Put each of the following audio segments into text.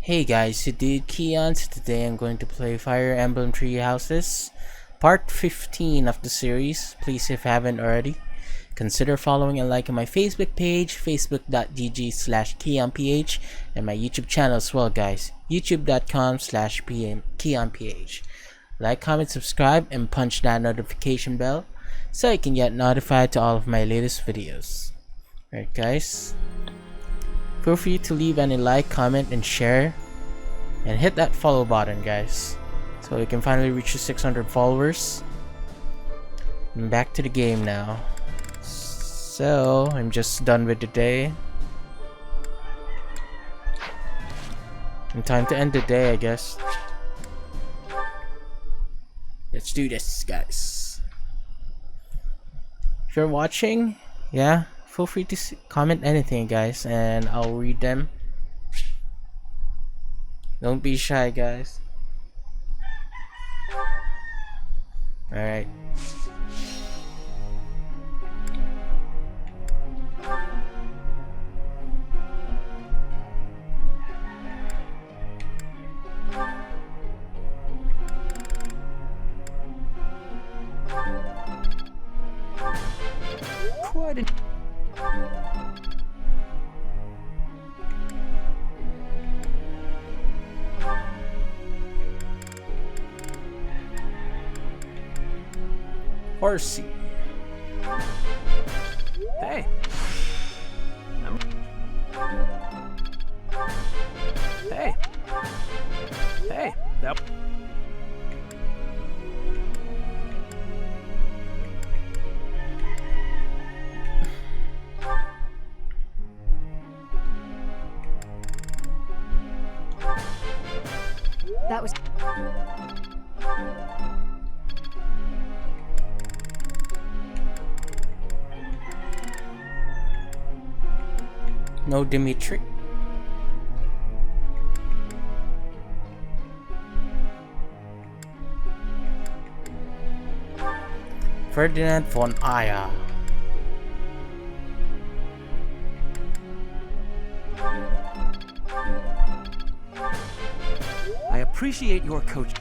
Hey guys, it is Keon. So today I'm going to play Fire Emblem Three Houses, part 15 of the series. Please, if you haven't already, consider following and liking my Facebook page, facebook.gg/KeonPH, and my YouTube channel as well, guys, youtube.com/KeonPH. Like, comment, subscribe, and punch that notification bell so you can get notified to all of my latest videos. Alright guys, feel free to leave any like, comment, and share, and hit that follow button, guys, so we can finally reach the 600 followers. I'm back to the game now. So I'm just done with the day. And time to end the day, I guess. Let's do this, guys. If you're watching, yeah, feel free to comment anything, guys, and I'll read them. Don't be shy, guys. Alright. Quite a horsey. Hey. Hey. Hey. That. That was. No Dimitri. Ferdinand von Aya. I appreciate your coach.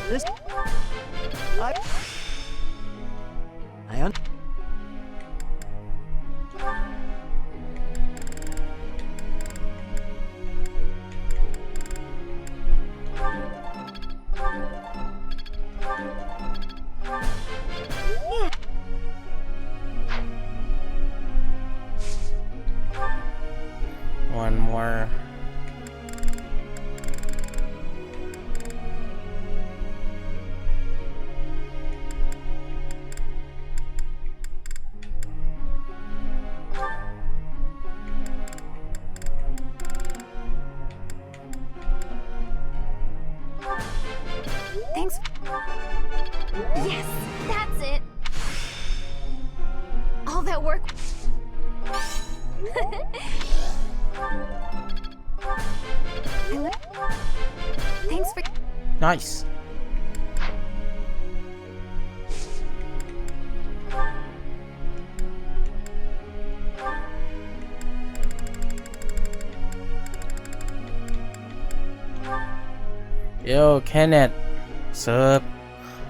This. I un. One more. Thanks. Yes, that's it. All that work. Thanks for. Nice. Yo, Kenneth. Sup?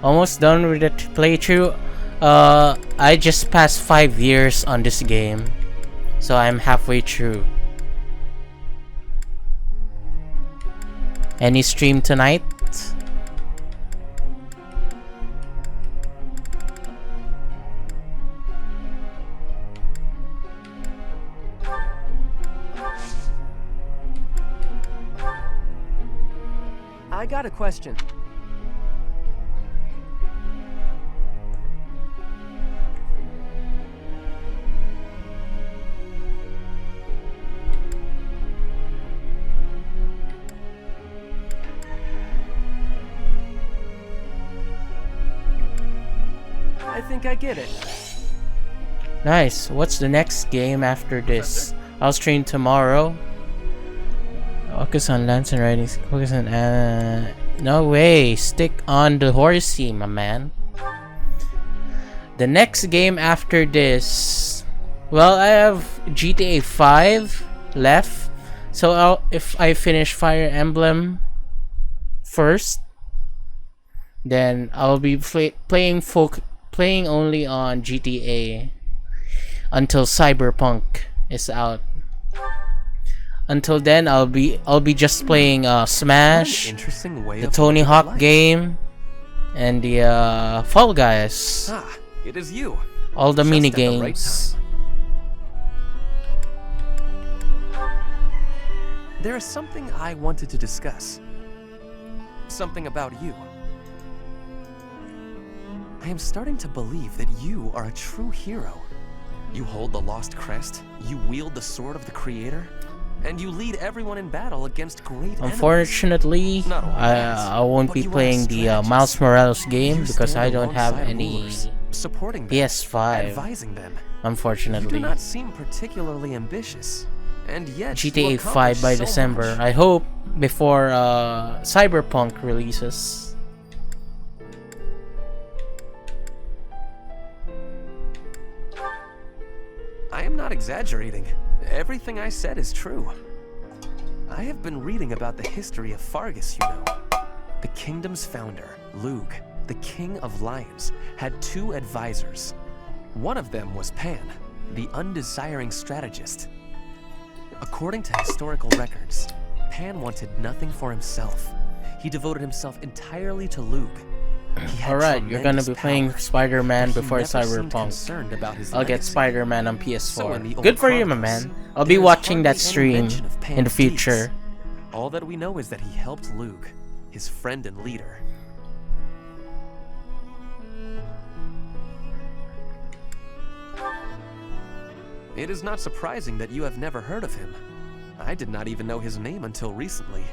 Almost done with the playthrough. I just passed 5 years on this game, so I'm halfway through. Any stream tonight? I got a question. I think I get it. Nice. What's the next game after this? I'll stream tomorrow. Focus on lance and riding. Focus on. No way. Stick on the horsey, my man. The next game after this. Well, I have GTA 5 left. So if I finish Fire Emblem first, then I'll be playing only on GTA until Cyberpunk is out. Until then, I'll be just playing Smash, Interesting way the of Tony living Hawk life. game, and the Fall Guys. Ah, it is you. All the Just mini at the right games. There is something I wanted to discuss. Something about you. I am starting to believe that you are a true hero. You hold the Lost Crest, you wield the sword of the Creator, and you lead everyone in battle against great enemies. Unfortunately, Not only that, I won't but be you are playing the strategist. Miles Morales game You because stand I don't have alongside any rulers, supporting them, PS5. advising them. You Unfortunately. do not seem particularly ambitious, and yet you GTA 5 accomplish by so December. much. I hope before Cyberpunk releases. I am not exaggerating. Everything I said is true. I have been reading about the history of Fargus, you know. The kingdom's founder, Lug, the king of lions, had 2 advisors. One of them was Pan, the undesiring strategist. According to historical records, Pan wanted nothing for himself. He devoted himself entirely to Lug. He had Alright, you're gonna be tremendous playing power, Spider-Man but he before never seemed Cyberpunk. concerned about his I'll get legacy. Spider-Man on So in the PS4. old Good for you, my chronicles, man. I'll be there is watching that hardly any stream mention of in the Pan's future. deeds. All that we know is that he helped Lug, his friend and leader. It is not surprising that you have never heard of him. I did not even know his name until recently.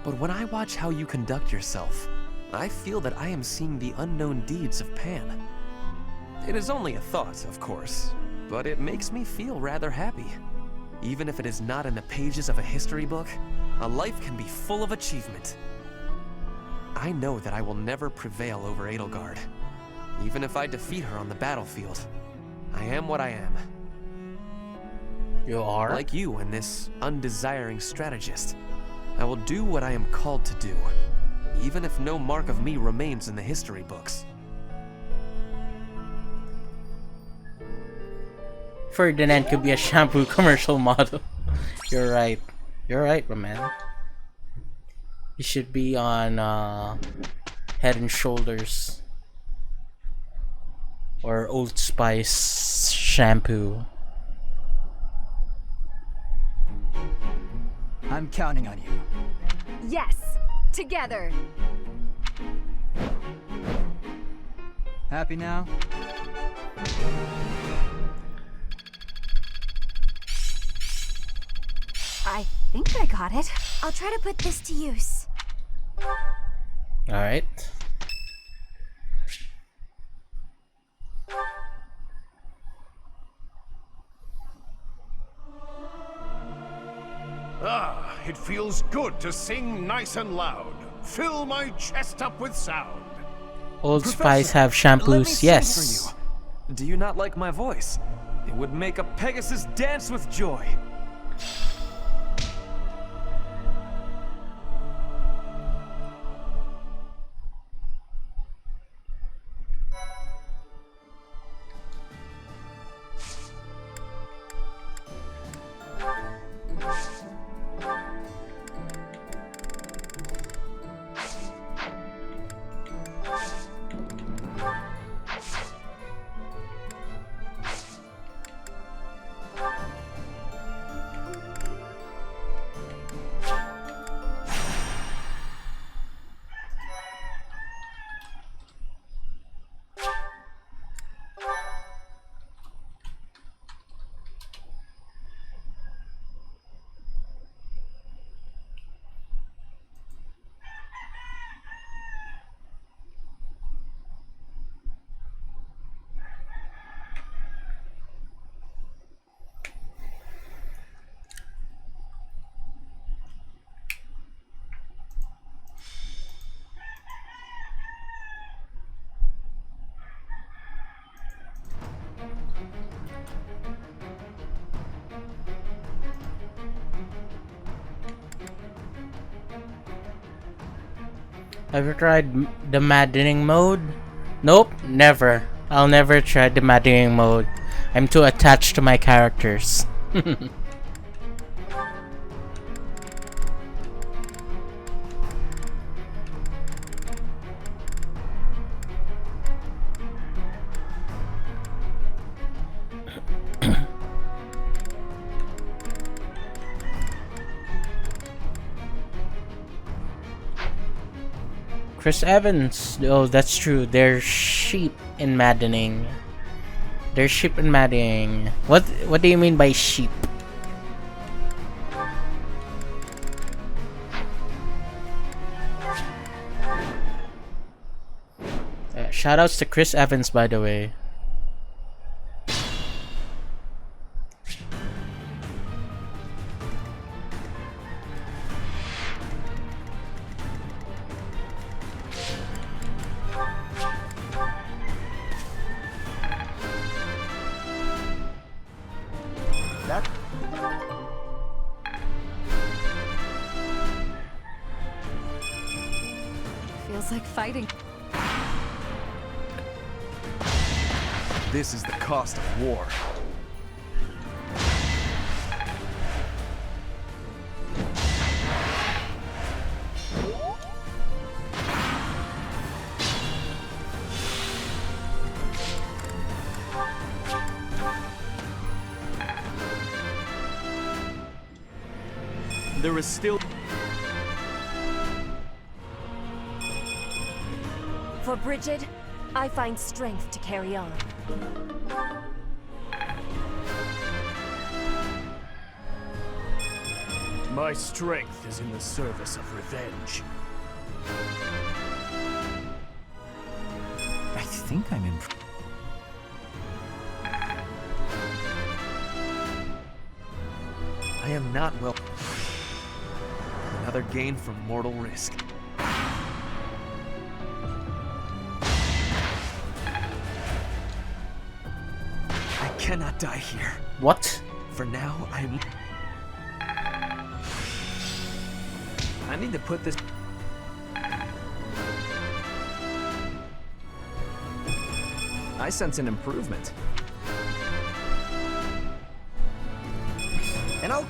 But when I watch how you conduct yourself, I feel that I am seeing the unknown deeds of Pan. It is only a thought, of course, but it makes me feel rather happy. Even if it is not in the pages of a history book, a life can be full of achievement. I know that I will never prevail over Edelgard. Even if I defeat her on the battlefield, I am what I am. You are? Like you and this undesiring strategist, I will do what I am called to do, even if no mark of me remains in the history books. Ferdinand could be a shampoo commercial model. You're right. You're right, my man. He should be on Head and Shoulders or Old Spice shampoo. I'm counting on you. Yes, together. Happy now? I think I got it. I'll try to put this to use. Alright. Ah, it feels good to sing nice and loud. Fill my chest up with sound. Old Professor, Spice have let me shampoos, sing yes. for you. Do you not like my voice? It would make a Pegasus dance with joy. Have you tried the maddening mode? Nope, never. I'll never try the maddening mode. I'm too attached to my characters. Chris Evans. Oh, that's true. They're sheep in maddening. They're sheep in maddening. What do you mean by sheep? Shoutouts to Chris Evans, by the way. Feels like fighting. This is the cost of war. There is still... For Bridget, I find strength to carry on. My strength is in the service of revenge. I think I'm in. I am not well. Another gain from mortal risk. I cannot die here. What? For now, I need to put this. I sense an improvement. And I'll.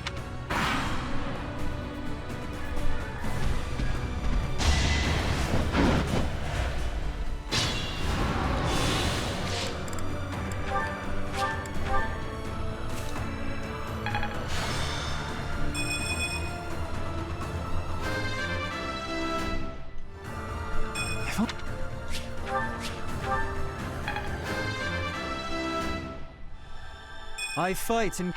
I fight and.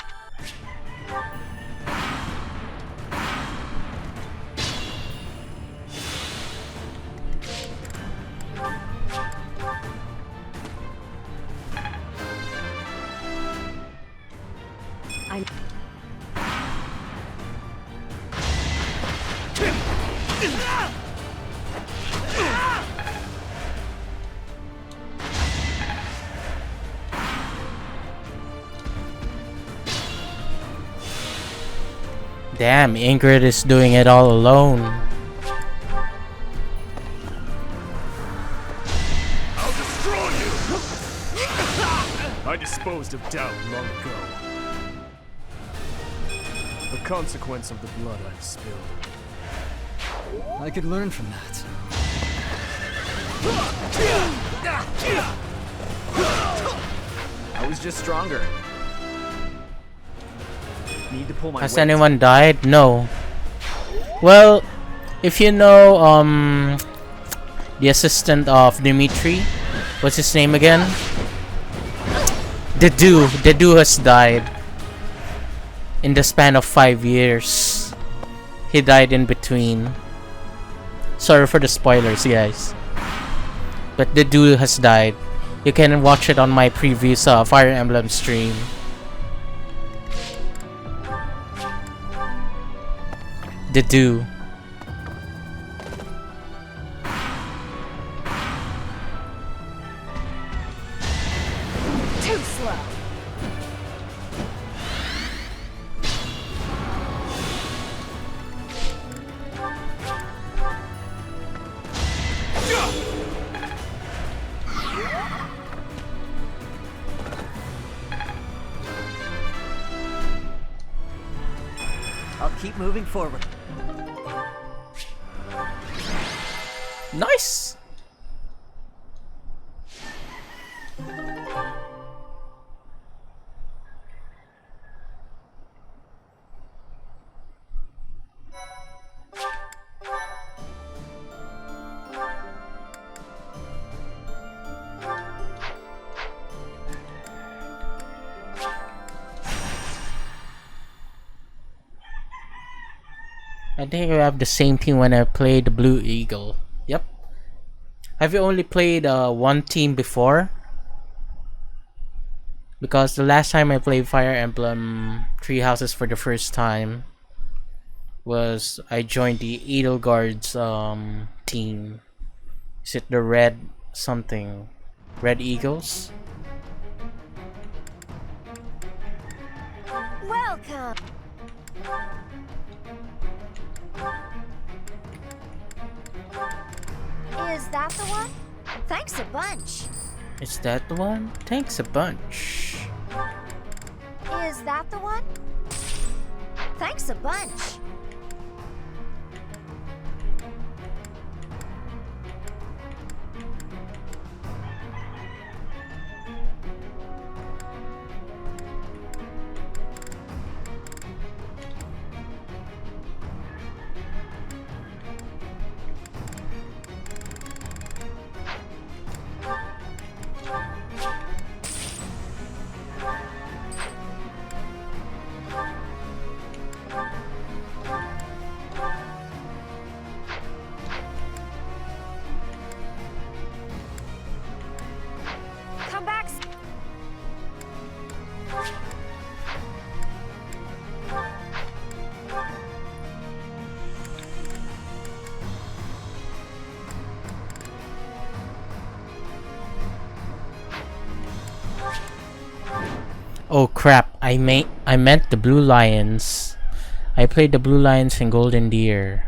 Damn, Ingrid is doing it all alone. I'll destroy you! I disposed of doubt long ago. The consequence of the blood I've spilled. I could learn from that. I was just stronger. Need to pull my Has weight. anyone died? No. Well, if you know the assistant of Dimitri, what's his name again? The dude has died in the span of 5 years. He died in between. Sorry for the spoilers, guys. But the dude has died. You can watch it on my previous Fire Emblem stream. The do. Too slow. moving forward. Nice. I think I have the same team when I played the Blue Eagle. Yep. Have you only played one team before? Because the last time I played Fire Emblem Three Houses for the first time was I joined the Edelgard's team. Is it the Red something? Red Eagles? Welcome. Is that the one? Thanks a bunch. Is that the one? Thanks a bunch. Is that the one? Thanks a bunch. Come back. Oh crap, I meant the Blue Lions. I played the Blue Lions in Golden Deer.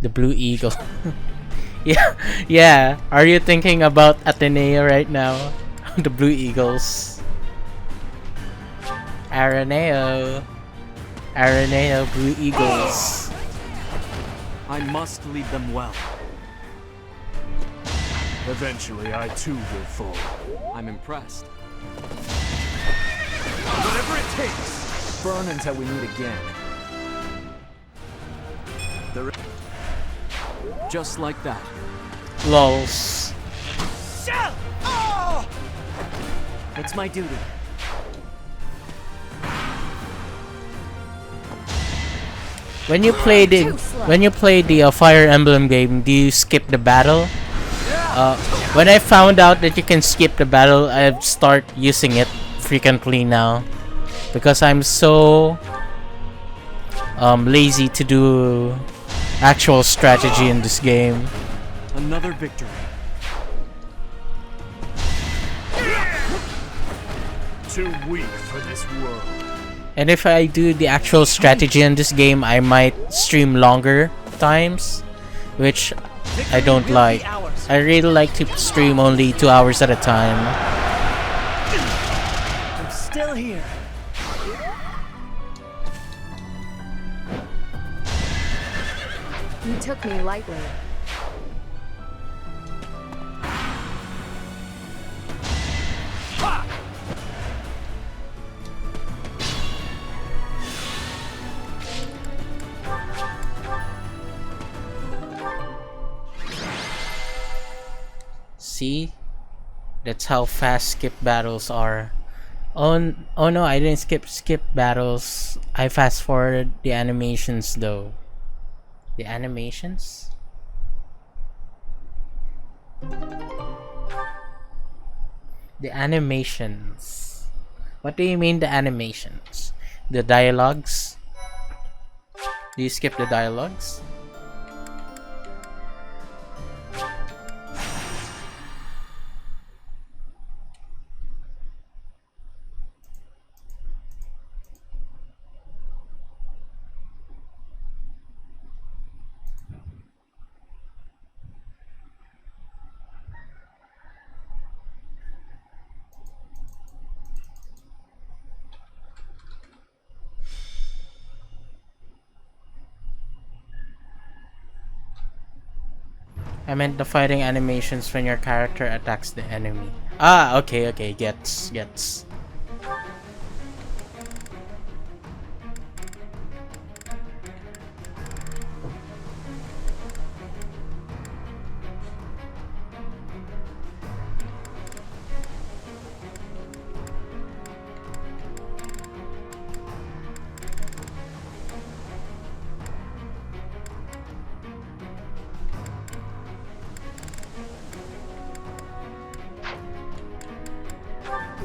The Blue Eagle. Yeah. Are you thinking about Ateneo right now? The Blue Eagles. Araneo, Blue Eagles. I must lead them well. Eventually, I too will fall. I'm impressed. Whatever it takes. Burn until we meet again. Just like that. Lols. It's my duty. When you play the Fire Emblem game, do you skip the battle? When I found out that you can skip the battle, I've start using it frequently now because I'm so lazy to do actual strategy in this game. Another victory. Too weak for this world. And if I do the actual strategy in this game, I might stream longer times, which I don't like. I really like to stream only 2 hours at a time. I'm still here. You took me lightly. See? That's how fast skip battles are. Oh no, I didn't skip battles. I fast forwarded the animations though. The animations? The animations. What do you mean the animations? The dialogues? Do you skip the dialogues? I meant the fighting animations when your character attacks the enemy. Ah, okay, gets.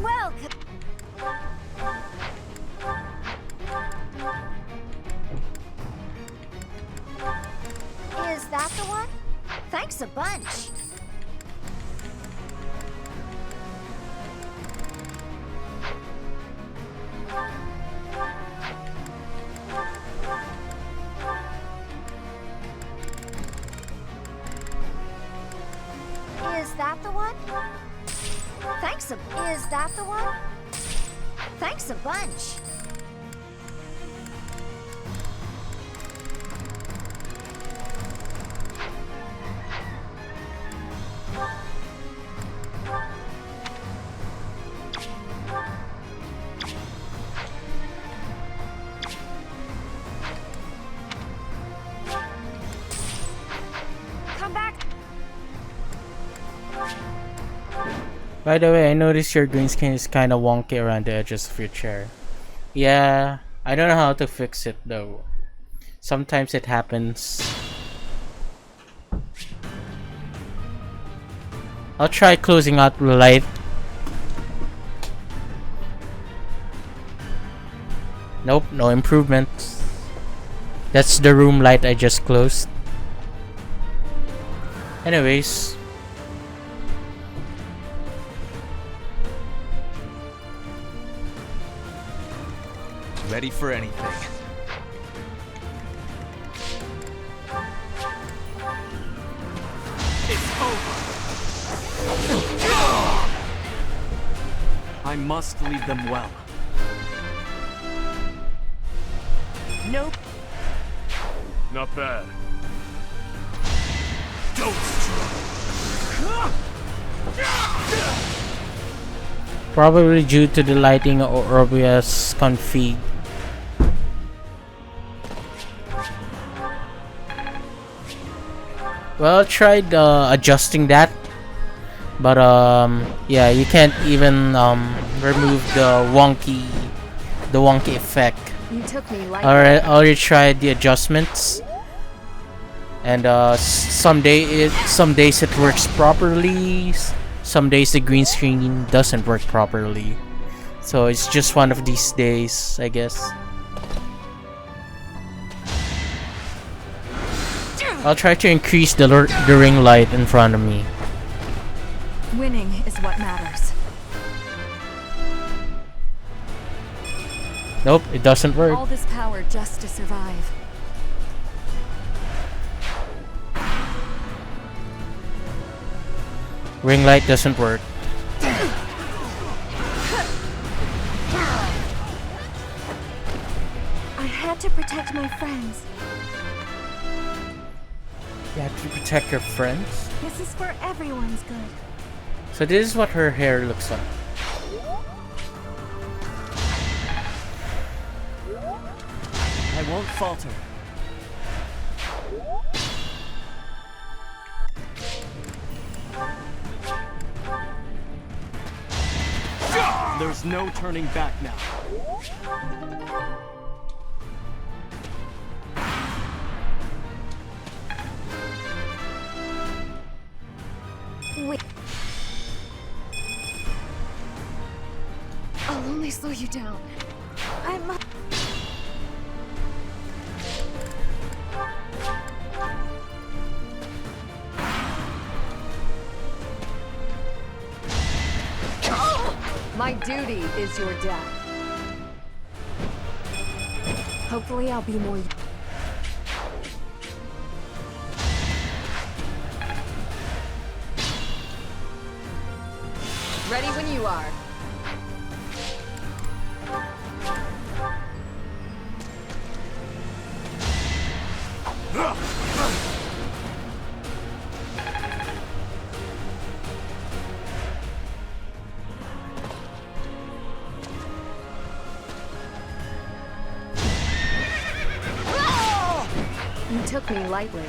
Welcome. Is that the one? Thanks a bunch. Is that the one? Is that the one? Thanks a bunch. Come back. By the way, I noticed your green screen is kinda wonky around the edges of your chair. Yeah, I don't know how to fix it though. Sometimes it happens. I'll try closing out the light. Nope, no improvements. That's the room light I just closed. Anyways. Ready for anything. It's over. I must lead them well. Nope. Not bad. Don't Probably due to the lighting or obvious config. Well, I tried adjusting that, but yeah, you can't even remove the wonky effect. You took me like I already tried the adjustments, and some days it works properly, some days the green screen doesn't work properly. So it's just one of these days, I guess. I'll try to increase the ring light in front of me. winning is what matters. Nope, it doesn't work. All this power just to survive. Ring light doesn't work. I had to protect my friends. You have to protect your friends. This is for everyone's good. So this is what her hair looks like. I won't falter. There's no turning back now. Wait. I'll only slow you down. I'm... My duty is your death. Hopefully I'll be more... Ready when you are. me lightly.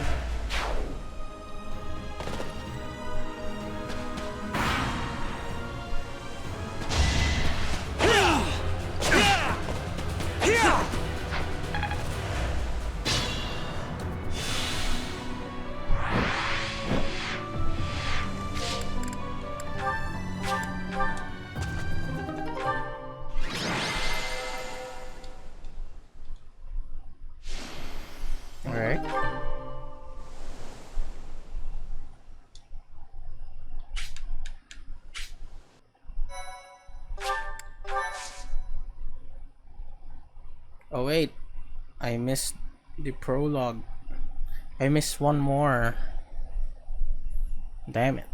Alright. Oh wait, I missed the prologue. I missed one more. Damn it.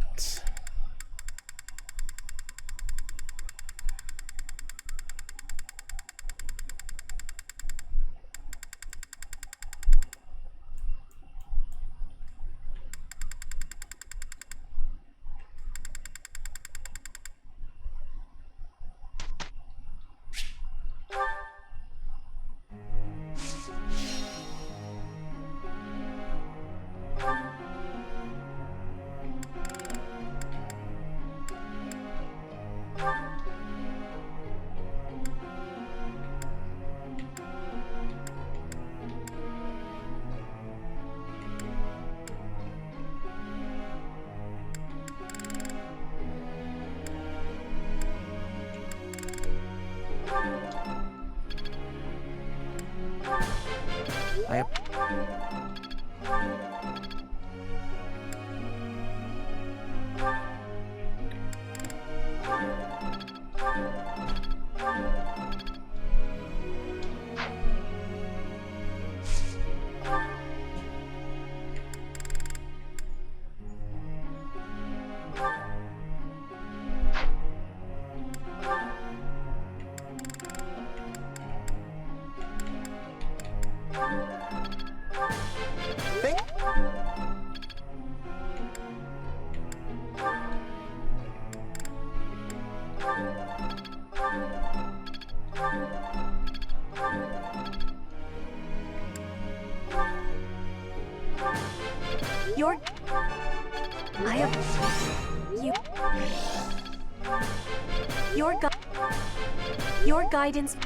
Your guidance.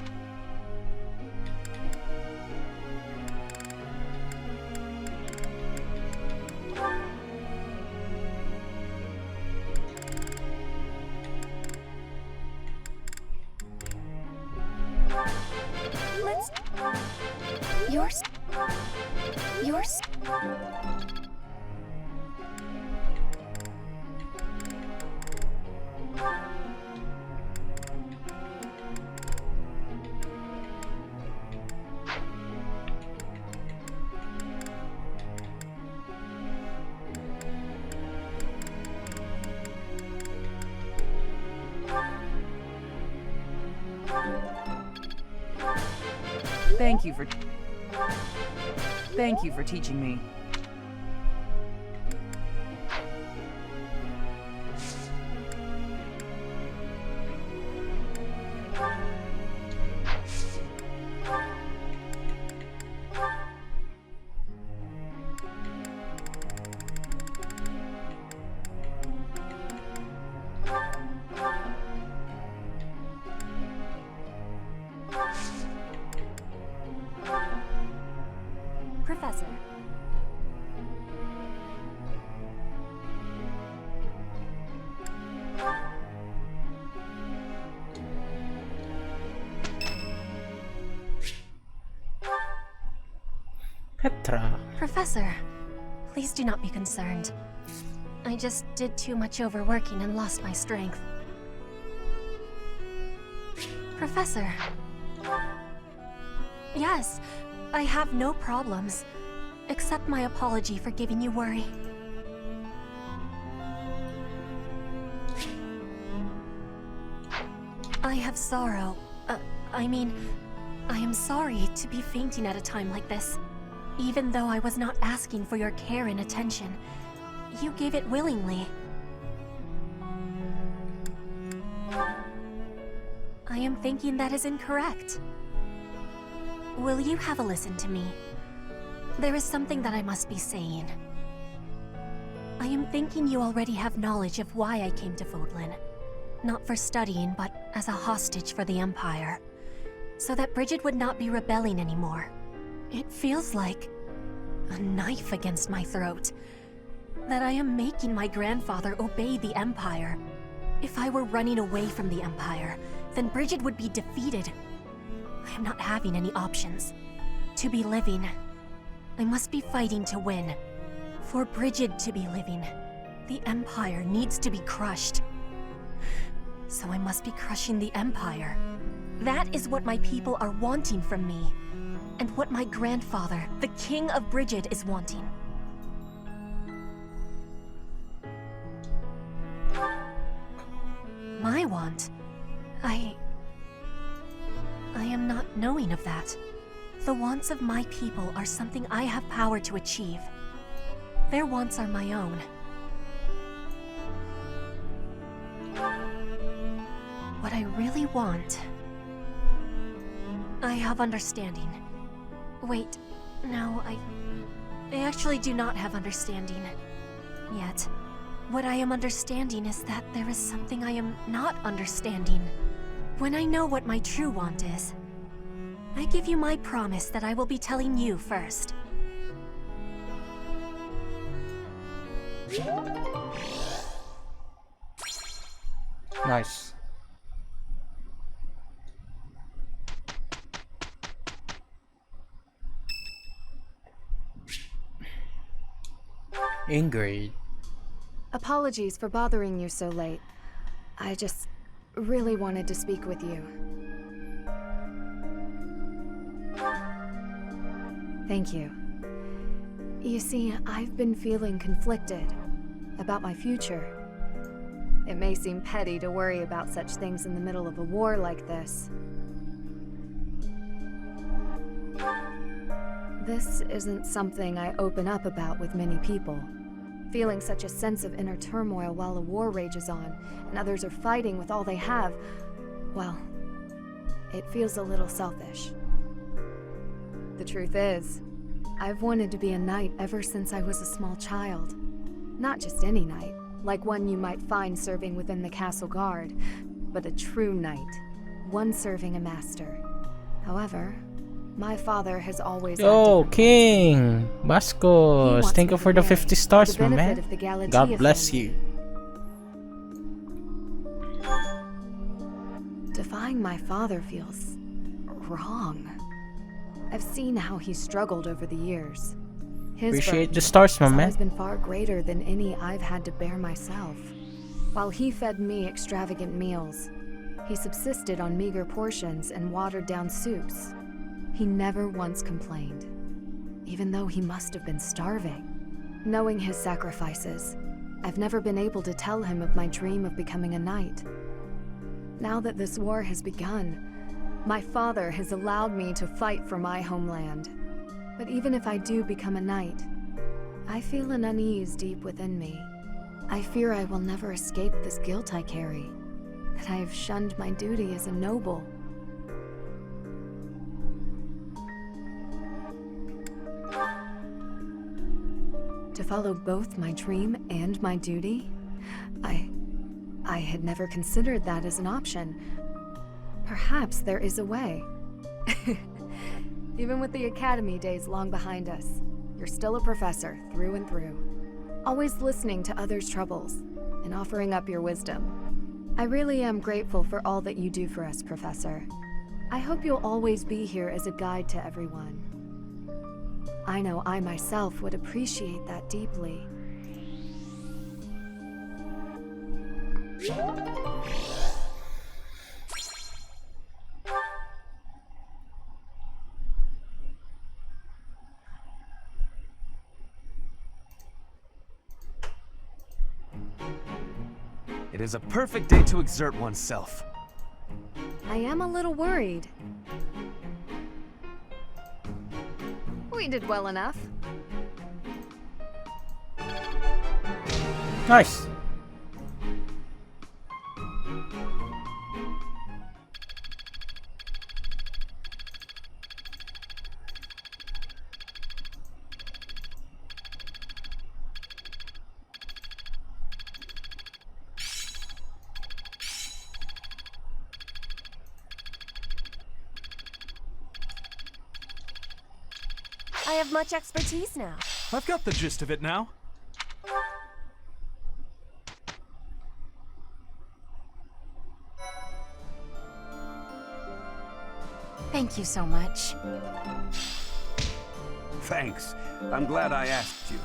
Let's... Yours... Thank you for teaching me. Professor. Petra. Professor, please do not be concerned. I just did too much overworking and lost my strength. Professor. Yes, I have no problems. Accept my apology for giving you worry. I have sorrow. I am sorry to be fainting at a time like this. Even though I was not asking for your care and attention, you gave it willingly. I am thinking that is incorrect. Will you have a listen to me? There is something that I must be saying. I am thinking you already have knowledge of why I came to Vodlin. Not for studying, but as a hostage for the Empire. So that Bridget would not be rebelling anymore. It feels like a knife against my throat. That I am making my grandfather obey the Empire. If I were running away from the Empire, then Bridget would be defeated. I am not having any options. To be living, I must be fighting to win. For Bridget to be living, the Empire needs to be crushed. So I must be crushing the Empire. That is what my people are wanting from me. And what my grandfather, the King of Bridget, is wanting. My want? I am not knowing of that. The wants of my people are something I have power to achieve. Their wants are my own. What I really want... I have understanding. Wait, no, I actually do not have understanding. Yet. What I am understanding is that there is something I am not understanding. When I know what my true want is, I give you my promise that I will be telling you first. Nice. Ingrid. Apologies for bothering you so late. I just really wanted to speak with you. Thank you. You see, I've been feeling conflicted about my future. It may seem petty to worry about such things in the middle of a war like this. This isn't something I open up about with many people. Feeling such a sense of inner turmoil while a war rages on, and others are fighting with all they have, well, it feels a little selfish. The truth is, I've wanted to be a knight ever since I was a small child. Not just any knight, like one you might find serving within the castle guard, but a true knight, one serving a master. However, my father has always Yo, King! Bascos! Thank you for the 50 stars, my man. God bless you. Defying my father feels wrong. I've seen how he struggled over the years. His Appreciate the stars, my man. has been far greater than any I've had to bear myself. While he fed me extravagant meals, he subsisted on meager portions and watered-down soups. He never once complained, even though he must have been starving. Knowing his sacrifices, I've never been able to tell him of my dream of becoming a knight. Now that this war has begun, my father has allowed me to fight for my homeland. But even if I do become a knight, I feel an unease deep within me. I fear I will never escape this guilt I carry, that I have shunned my duty as a noble. To follow both my dream and my duty? I had never considered that as an option. Perhaps there is a way. Even with the academy days long behind us, you're still a professor through and through. Always listening to others' troubles and offering up your wisdom. I really am grateful for all that you do for us, Professor. I hope you'll always be here as a guide to everyone. I know I myself would appreciate that deeply. It is a perfect day to exert oneself. I am a little worried. We did well enough. Nice. I have much expertise now. I've got the gist of it now. Thank you so much. Thanks. I'm glad I asked you.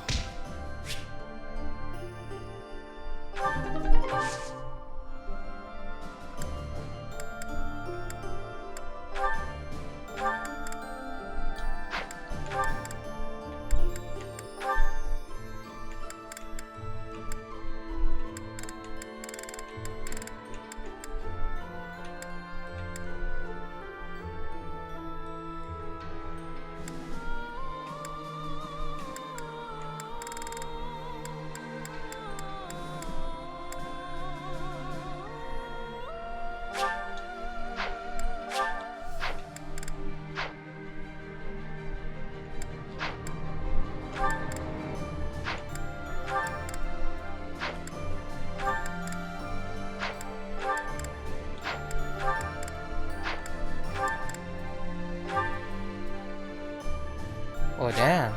Oh damn.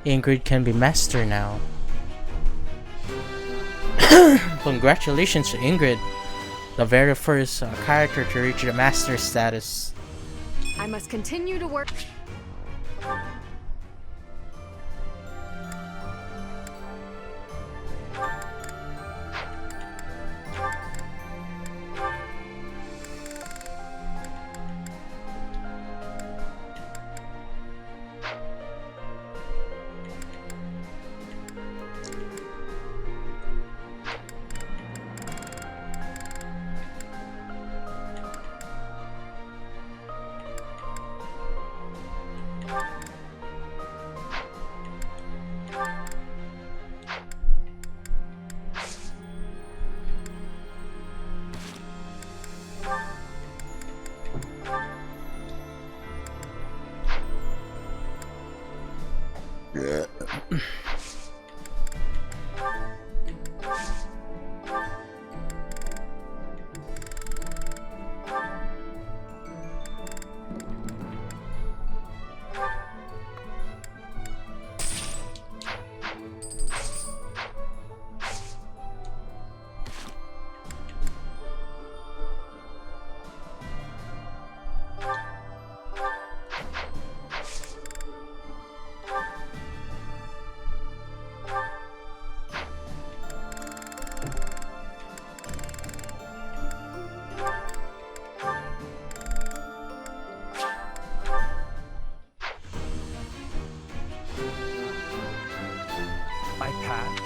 Ingrid can be master now. Congratulations to Ingrid, the very first character to reach the master status. I must continue to work. I pass.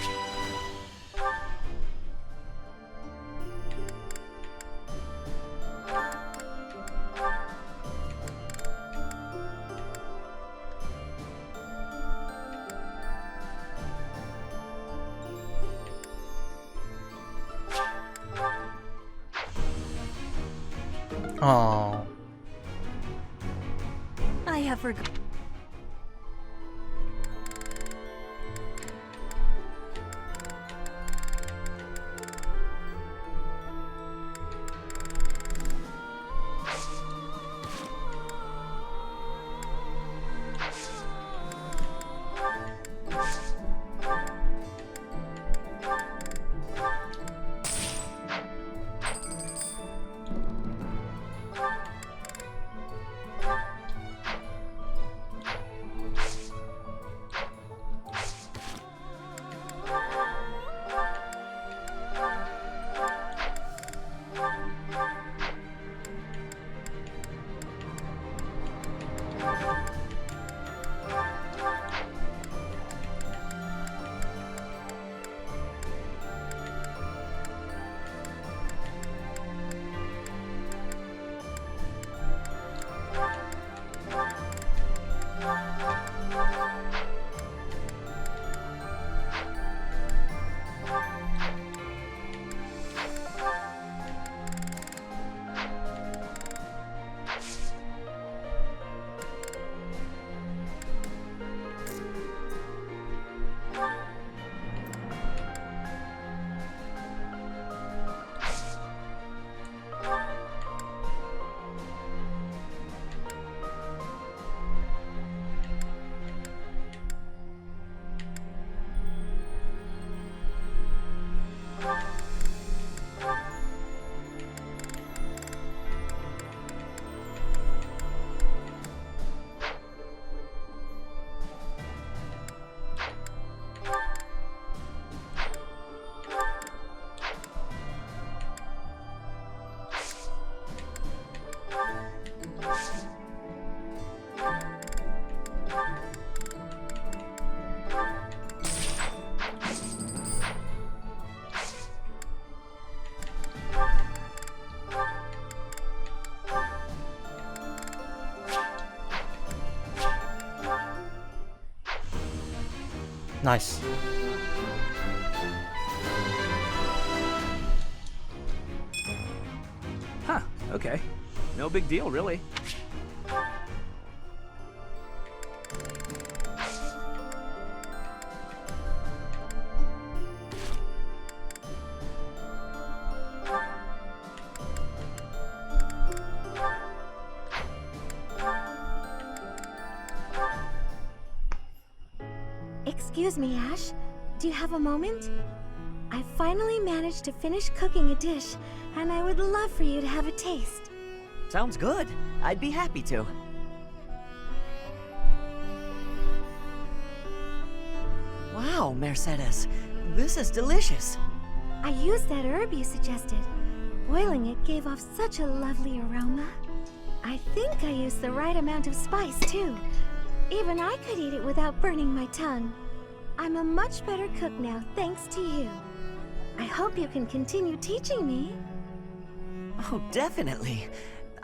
Oh. I have forgotten. Nice. Huh, okay. No big deal, really. Excuse me, Ash. Do you have a moment? I finally managed to finish cooking a dish, and I would love for you to have a taste. Sounds good. I'd be happy to. Wow, Mercedes. This is delicious. I used that herb you suggested. Boiling it gave off such a lovely aroma. I think I used the right amount of spice, too. Even I could eat it without burning my tongue. I'm a much better cook now, thanks to you. I hope you can continue teaching me. Oh, definitely.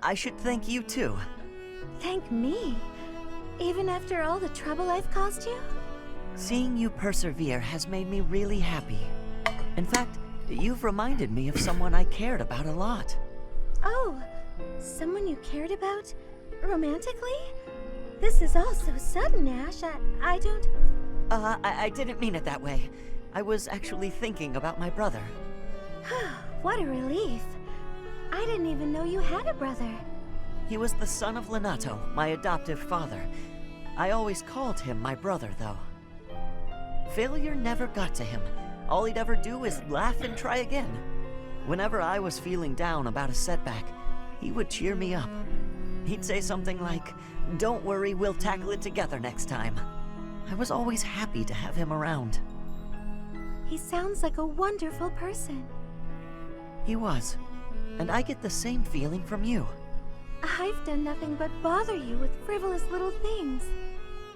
I should thank you, too. Thank me? Even after all the trouble I've caused you? Seeing you persevere has made me really happy. In fact, you've reminded me of someone I cared about a lot. Oh, someone you cared about? Romantically? This is all so sudden, Ash. I don't... I didn't mean it that way. I was actually thinking about my brother. What a relief. I didn't even know you had a brother. He was the son of Lenato, my adoptive father. I always called him my brother, though. Failure never got to him. All he'd ever do is laugh and try again. Whenever I was feeling down about a setback, he would cheer me up. He'd say something like, "Don't worry, we'll tackle it together next time." I was always happy to have him around. He sounds like a wonderful person. He was. And I get the same feeling from you. I've done nothing but bother you with frivolous little things.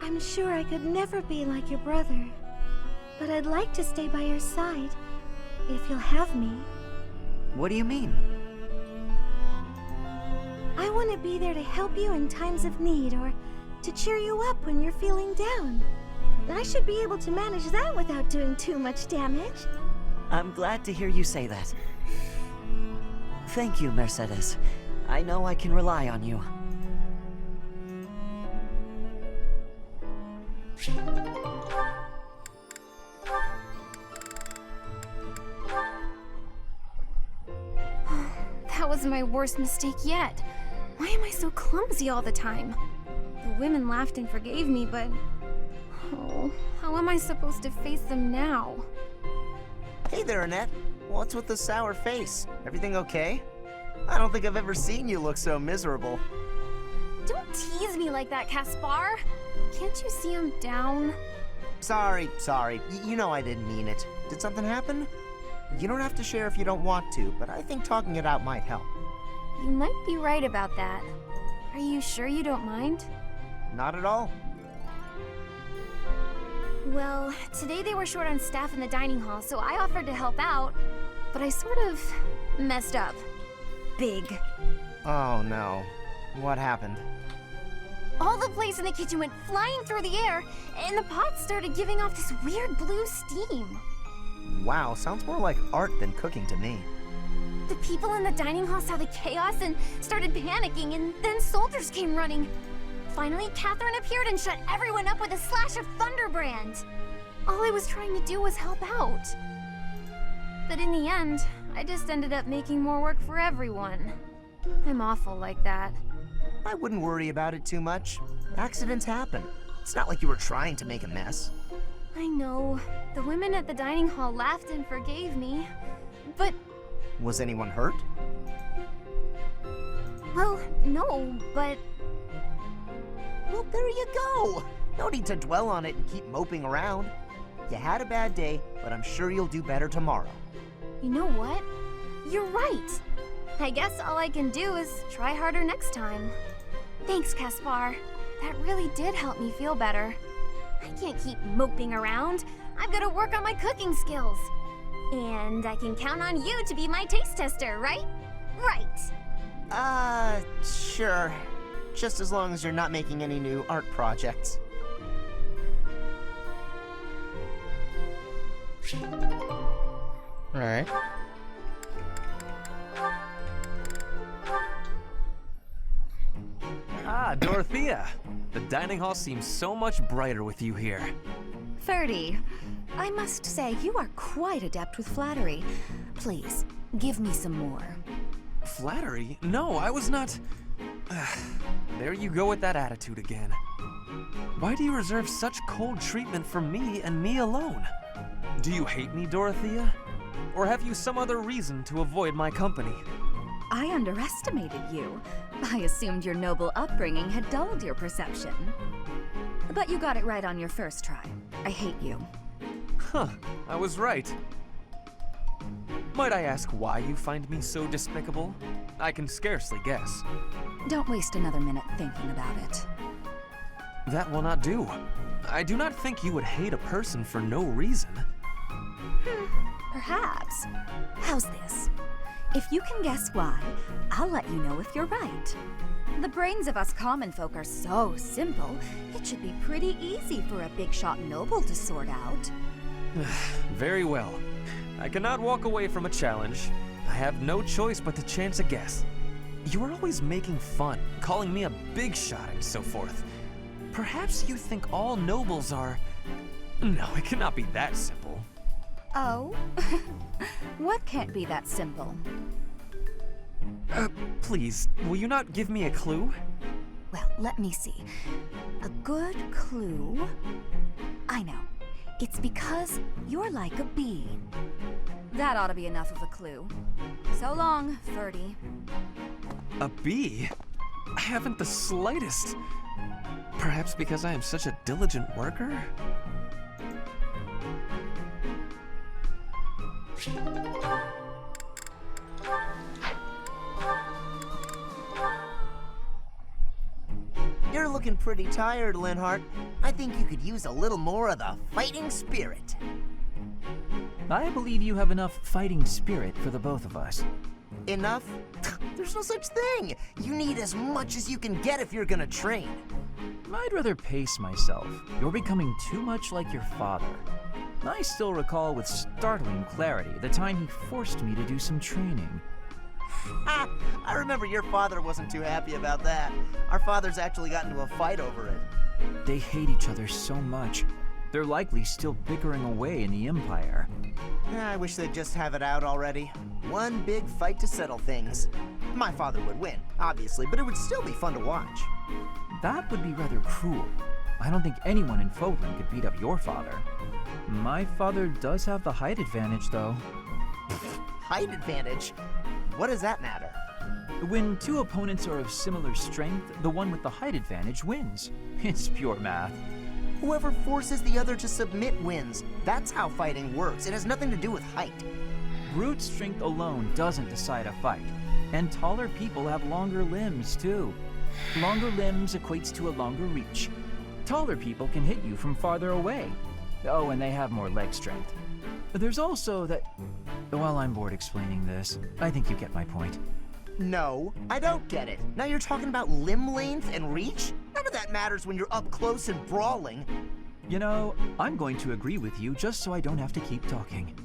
I'm sure I could never be like your brother. But I'd like to stay by your side, if you'll have me. What do you mean? I want to be there to help you in times of need, or to cheer you up when you're feeling down. I should be able to manage that without doing too much damage. I'm glad to hear you say that. Thank you, Mercedes. I know I can rely on you. That was my worst mistake yet. Why am I so clumsy all the time? The women laughed and forgave me, but... Oh, how am I supposed to face them now? Hey there, Annette. What's with the sour face? Everything okay? I don't think I've ever seen you look so miserable. Don't tease me like that, Caspar. Can't you see I'm down? Sorry. You know I didn't mean it. Did something happen? You don't have to share if you don't want to, but I think talking it out might help. You might be right about that. Are you sure you don't mind? Not at all. Well, today they were short on staff in the dining hall, so I offered to help out, but I sort of messed up. Big. Oh no. What happened? All the plates in the kitchen went flying through the air, and the pots started giving off this weird blue steam. Wow, sounds more like art than cooking to me. The people in the dining hall saw the chaos and started panicking, and then soldiers came running. Finally, Catherine appeared and shut everyone up with a slash of Thunderbrand. All I was trying to do was help out. But in the end, I just ended up making more work for everyone. I'm awful like that. I wouldn't worry about it too much. Accidents happen. It's not like you were trying to make a mess. I know. The women at the dining hall laughed and forgave me. But... Was anyone hurt? Well, no, but... Well, there you go! No need to dwell on it and keep moping around. You had a bad day, but I'm sure you'll do better tomorrow. You know what? You're right! I guess all I can do is try harder next time. Thanks, Caspar. That really did help me feel better. I can't keep moping around. I've got to work on my cooking skills. And I can count on you to be my taste tester, right? Right! Sure. Just as long as you're not making any new art projects. Alright. Ah, Dorothea. The dining hall seems so much brighter with you here. 30. I must say, you are quite adept with flattery. Please, give me some more. Flattery? No, I was not... There you go with that attitude again. Why do you reserve such cold treatment for me and me alone? Do you hate me, Dorothea? Or have you some other reason to avoid my company? I underestimated you. I assumed your noble upbringing had dulled your perception. But you got it right on your first try. I hate you. Huh, I was right. Might I ask why you find me so despicable? I can scarcely guess. Don't waste another minute thinking about it. That will not do. I do not think you would hate a person for no reason. Perhaps. How's this? If you can guess why, I'll let you know if you're right. The brains of us common folk are so simple, it should be pretty easy for a big shot noble to sort out. Very well. I cannot walk away from a challenge. I have no choice but to chance a guess. You are always making fun, calling me a big shot and so forth. Perhaps you think all nobles are... No, it cannot be that simple. Oh? What can't be that simple? Please, will you not give me a clue? Well, let me see. A good clue? I know. It's because you're like a bee. That ought to be enough of a clue. So long, Ferdy. A bee? I haven't the slightest. Perhaps because I am such a diligent worker? You're looking pretty tired, Linhart. I think you could use a little more of the fighting spirit. I believe you have enough fighting spirit for the both of us. Enough? There's no such thing. You need as much as you can get if you're gonna train. I'd rather pace myself. You're becoming too much like your father. I still recall with startling clarity the time he forced me to do some training. Ha! I remember your father wasn't too happy about that. Our fathers actually got into a fight over it. They hate each other so much. They're likely still bickering away in the Empire. I wish they'd just have it out already. One big fight to settle things. My father would win, obviously, but it would still be fun to watch. That would be rather cruel. I don't think anyone in Fogland could beat up your father. My father does have the height advantage, though. Height advantage? What does that matter? When two opponents are of similar strength, the one with the height advantage wins. It's pure math. Whoever forces the other to submit wins. That's how fighting works. It has nothing to do with height. Brute strength alone doesn't decide a fight. And taller people have longer limbs, too. Longer limbs equates to a longer reach. Taller people can hit you from farther away. Oh, and they have more leg strength. There's also that... While I'm bored explaining this, I think you get my point. No, I don't get it. Now you're talking about limb length and reach? None of that matters when you're up close and brawling. You know, I'm going to agree with you just so I don't have to keep talking.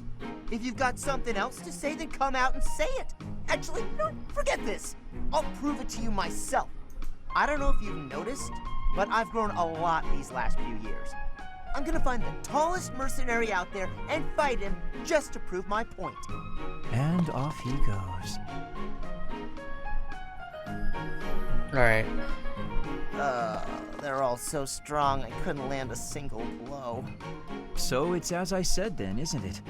If you've got something else to say, then come out and say it. Actually, no, forget this. I'll prove it to you myself. I don't know if you've noticed, but I've grown a lot these last few years. I'm gonna find the tallest mercenary out there and fight him just to prove my point. And off he goes. Alright. They're all so strong I couldn't land a single blow. So it's as I said then, isn't it?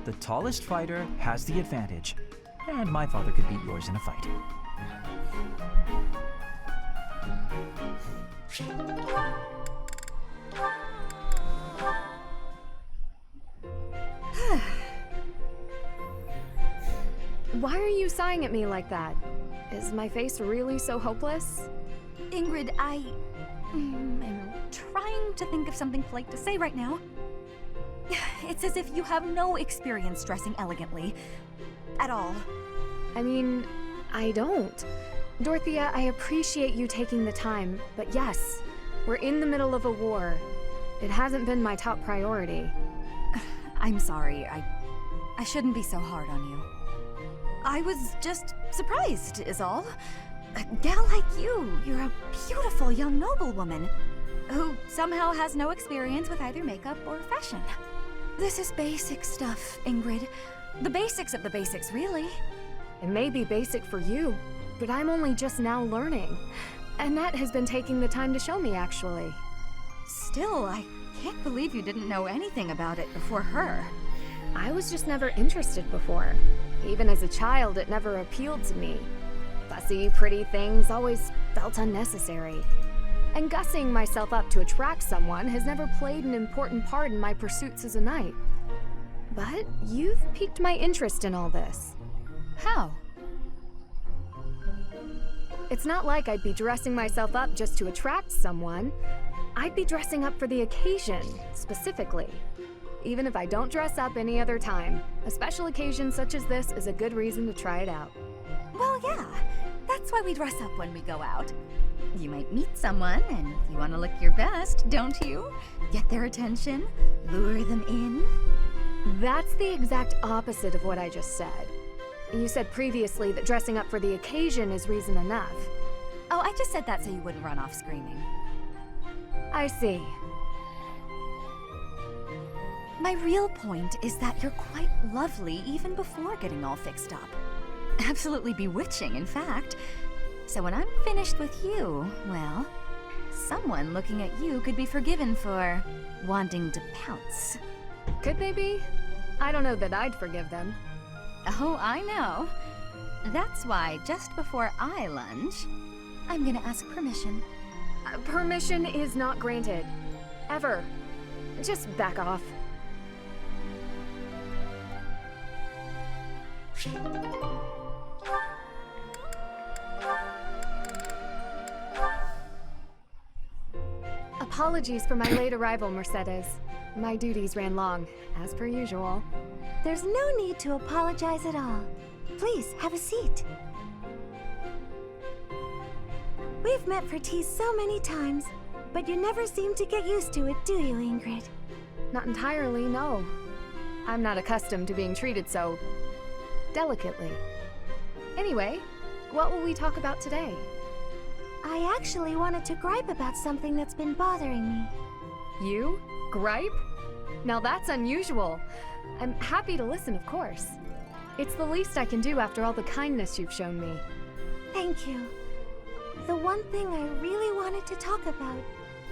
The tallest fighter has the advantage, and my father could beat yours in a fight. Why are you sighing at me like that? Is my face really so hopeless? Ingrid, I am trying to think of something polite to say right now. It's as if you have no experience dressing elegantly. At all. I mean, I don't. Dorothea, I appreciate you taking the time, but yes, we're in the middle of a war. It hasn't been my top priority. I'm sorry. I shouldn't be so hard on you. I was just surprised, is all. A gal like you're a beautiful young noblewoman who somehow has no experience with either makeup or fashion. This is basic stuff, Ingrid. The basics of the basics, really. It may be basic for you, but I'm only just now learning. Annette has been taking the time to show me, actually. Still, I can't believe you didn't know anything about it before her. I was just never interested before. Even as a child, it never appealed to me. Fussy, pretty things always felt unnecessary. And gussing myself up to attract someone has never played an important part in my pursuits as a knight. But you've piqued my interest in all this. How? It's not like I'd be dressing myself up just to attract someone. I'd be dressing up for the occasion, specifically. Even if I don't dress up any other time, a special occasion such as this is a good reason to try it out. Well, yeah. That's why we dress up when we go out. You might meet someone, and you want to look your best, don't you? Get their attention, lure them in. That's the exact opposite of what I just said. You said previously that dressing up for the occasion is reason enough. Oh, I just said that so you wouldn't run off screaming. I see. My real point is that you're quite lovely even before getting all fixed up. Absolutely bewitching, in fact. So when I'm finished with you, well, someone looking at you could be forgiven for wanting to pounce. Could they be? I don't know that I'd forgive them. Oh, I know. That's why just before I lunge, I'm gonna ask permission. Permission is not granted. Ever. Just back off. Apologies for my late arrival, Mercedes. My duties ran long, as per usual. There's no need to apologize at all. Please, have a seat. We've met for tea so many times, but you never seem to get used to it, do you, Ingrid? Not entirely, no. I'm not accustomed to being treated so delicately. Anyway, what will we talk about today? I actually wanted to gripe about something that's been bothering me. You? Gripe? Now that's unusual. I'm happy to listen, of course. It's the least I can do after all the kindness you've shown me. Thank you. The one thing I really wanted to talk about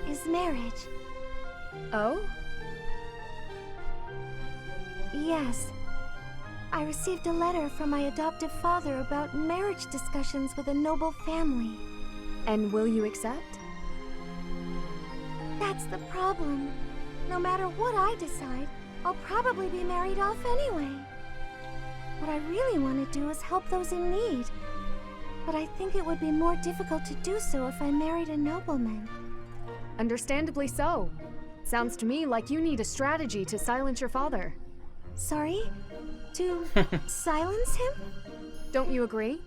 is marriage. Oh? Yes. I received a letter from my adoptive father about marriage discussions with a noble family. And will you accept? That's the problem. No matter what I decide, I'll probably be married off anyway. What I really want to do is help those in need. But I think it would be more difficult to do so if I married a nobleman. Understandably so. Sounds to me like you need a strategy to silence your father. Sorry? To silence him? Don't you agree?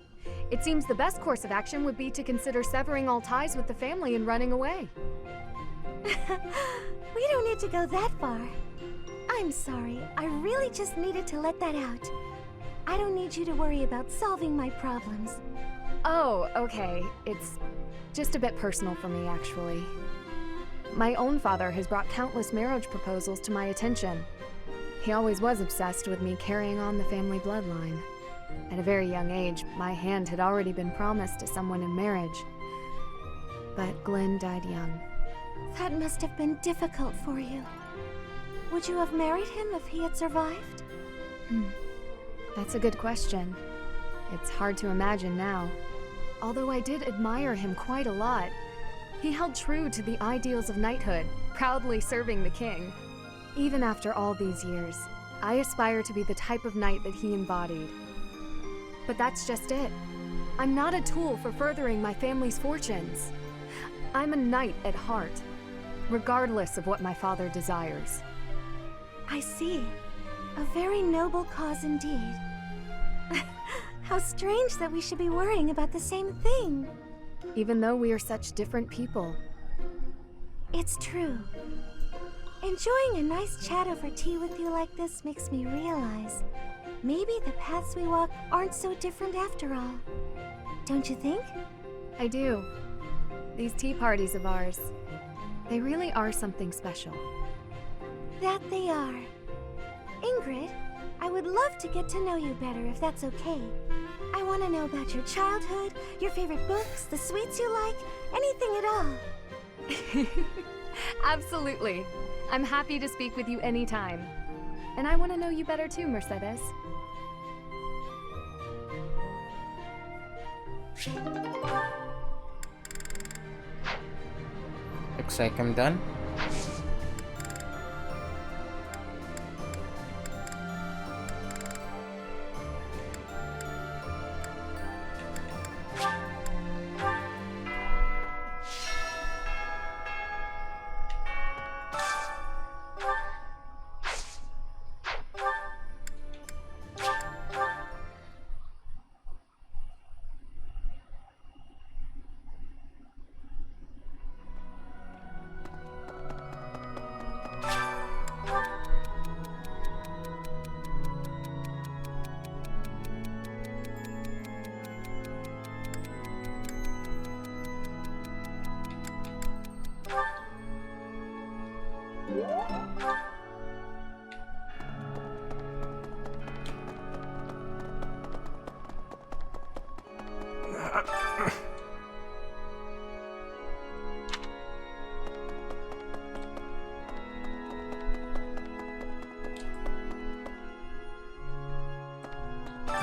It seems the best course of action would be to consider severing all ties with the family and running away. We don't need to go that far. I'm sorry. I really just needed to let that out. I don't need you to worry about solving my problems. Oh, okay. It's just a bit personal for me, actually. My own father has brought countless marriage proposals to my attention. He always was obsessed with me carrying on the family bloodline. At a very young age, my hand had already been promised to someone in marriage. But Glenn died young. That must have been difficult for you. Would you have married him if he had survived? That's a good question. It's hard to imagine now. Although I did admire him quite a lot. He held true to the ideals of knighthood, proudly serving the king. Even after all these years, I aspire to be the type of knight that he embodied. But that's just it. I'm not a tool for furthering my family's fortunes. I'm a knight at heart, regardless of what my father desires. I see. A very noble cause indeed. How strange that we should be worrying about the same thing. Even though we are such different people. It's true. Enjoying a nice chat over tea with you like this makes me realize maybe the paths we walk aren't so different after all. Don't you think? I do. These tea parties of ours, they really are something special. That they are. Ingrid, I would love to get to know you better if that's okay. I want to know about your childhood, your favorite books, the sweets you like, anything at all. Absolutely. I'm happy to speak with you anytime. And I want to know you better too, Mercedes. Looks like I'm done.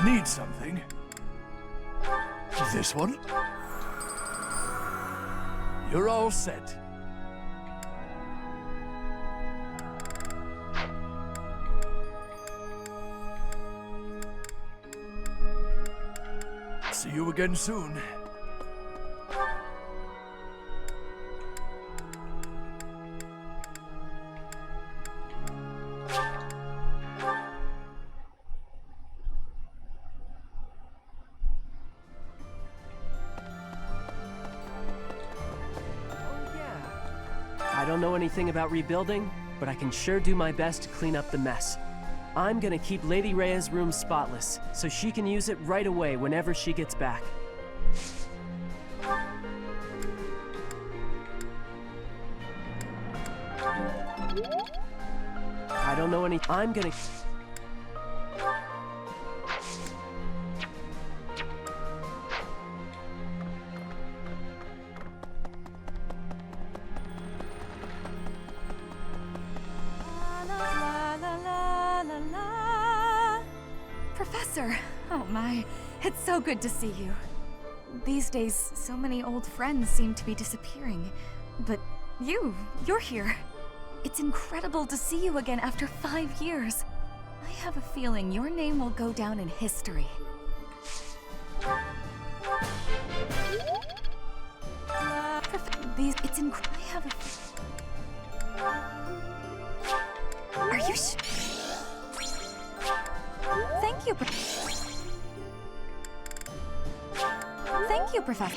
Need something? This one? You're all set. See you again soon. I don't know anything about rebuilding, but I can sure do my best to clean up the mess. I'm gonna keep Lady Rhea's room spotless, so she can use it right away whenever she gets back. I don't know any- I'm gonna- Professor! Oh my, it's so good to see you. These days, so many old friends seem to be disappearing. But you're here. It's incredible to see you again after 5 years. I have a feeling your name will go down in history. It's incredible. I have a... Are you Thank you, Thank you, Professor.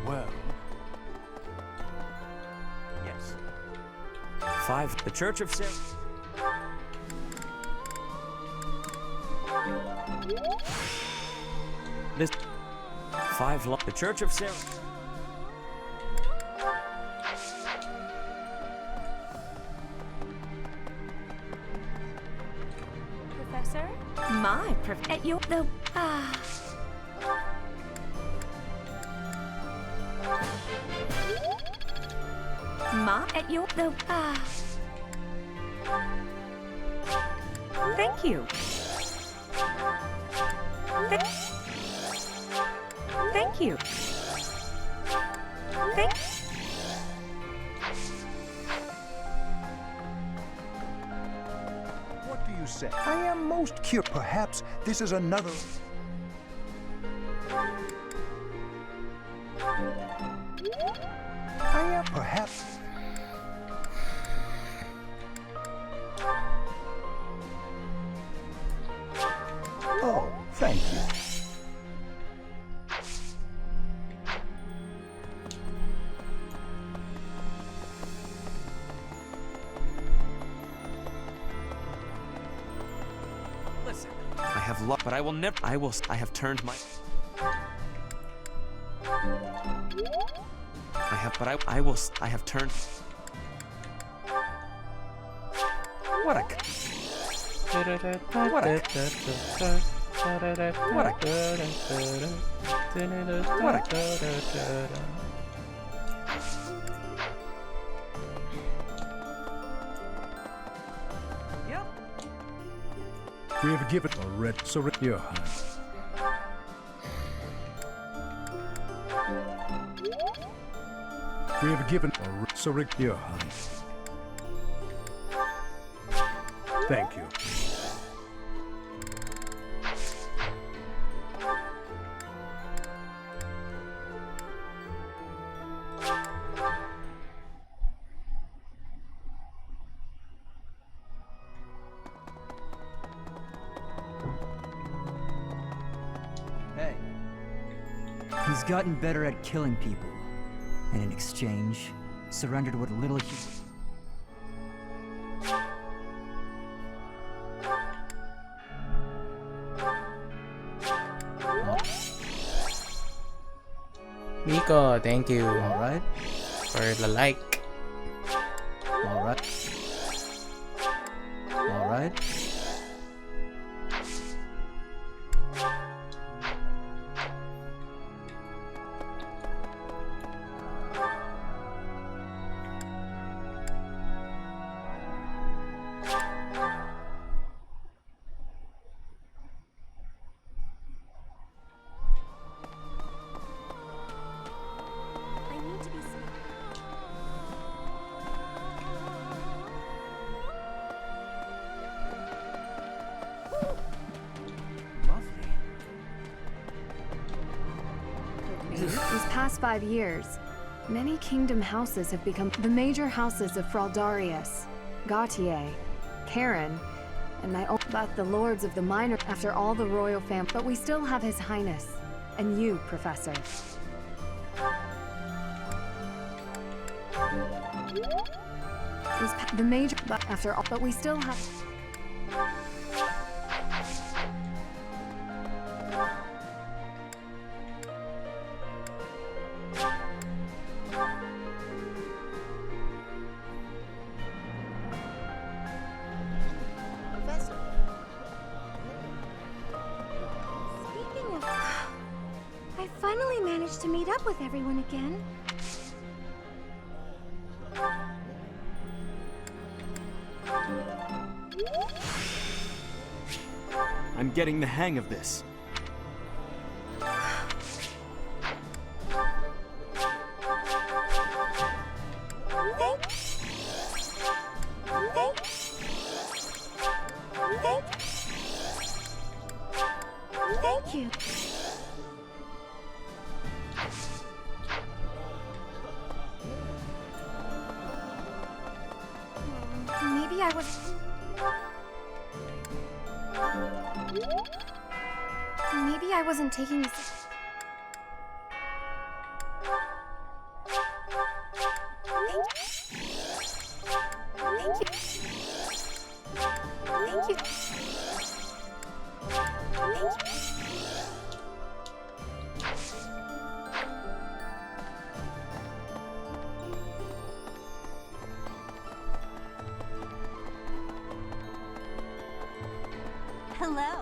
Well. Yes. 5. The Church of Sarah. This 5. The Church of Sarah. Professor? My at you the Ma at you the Thank you. Thank you. What do you say? I am most curious. Perhaps this is another... I am... Perhaps... Thank you. Listen, I have loved, but I will never. I have turned my. I have turned. What a. What a. What a. We have given a red your hand. We have given a your hand. Thank you. Hey. He's gotten better at killing people. And in exchange, surrendered what little he... Miko, thank you. Alright. For the like. Alright. Alright. These past 5 years, many kingdom houses have become the major houses of Fraldarius, Gautier, Karen, and but the lords of the minor after all the royal family. But we still have His Highness, and you, Professor. The major, but after all, but we still have. I finally managed to meet up with everyone again. I'm getting the hang of this. Thank you. Maybe I was... Maybe I wasn't taking this... Thank you. Thank you. Hello.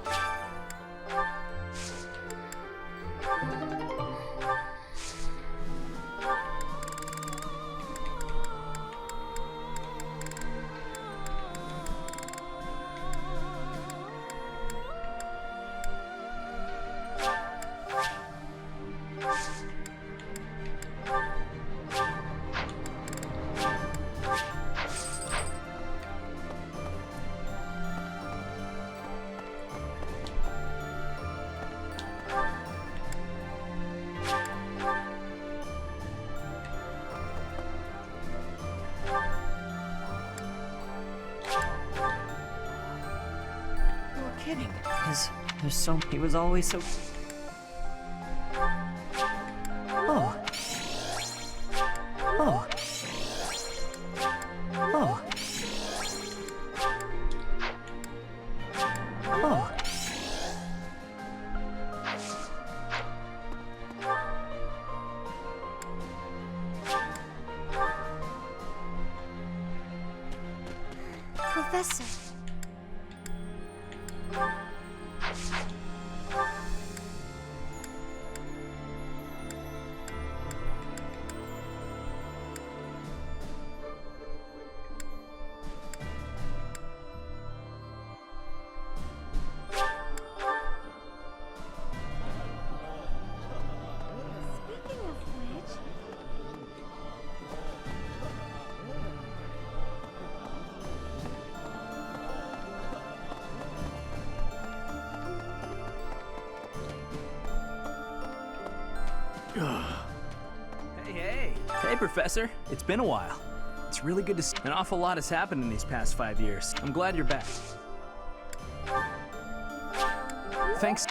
kidding. He was always so... Oh. Oh. Oh. Oh. Professor. Speaking of which, Hey, Professor. It's been a while. It's really good to see. An awful lot has happened in these past 5 years. I'm glad you're back. Thanks.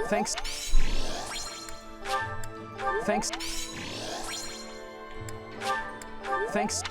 Thanks. Thanks. Thanks.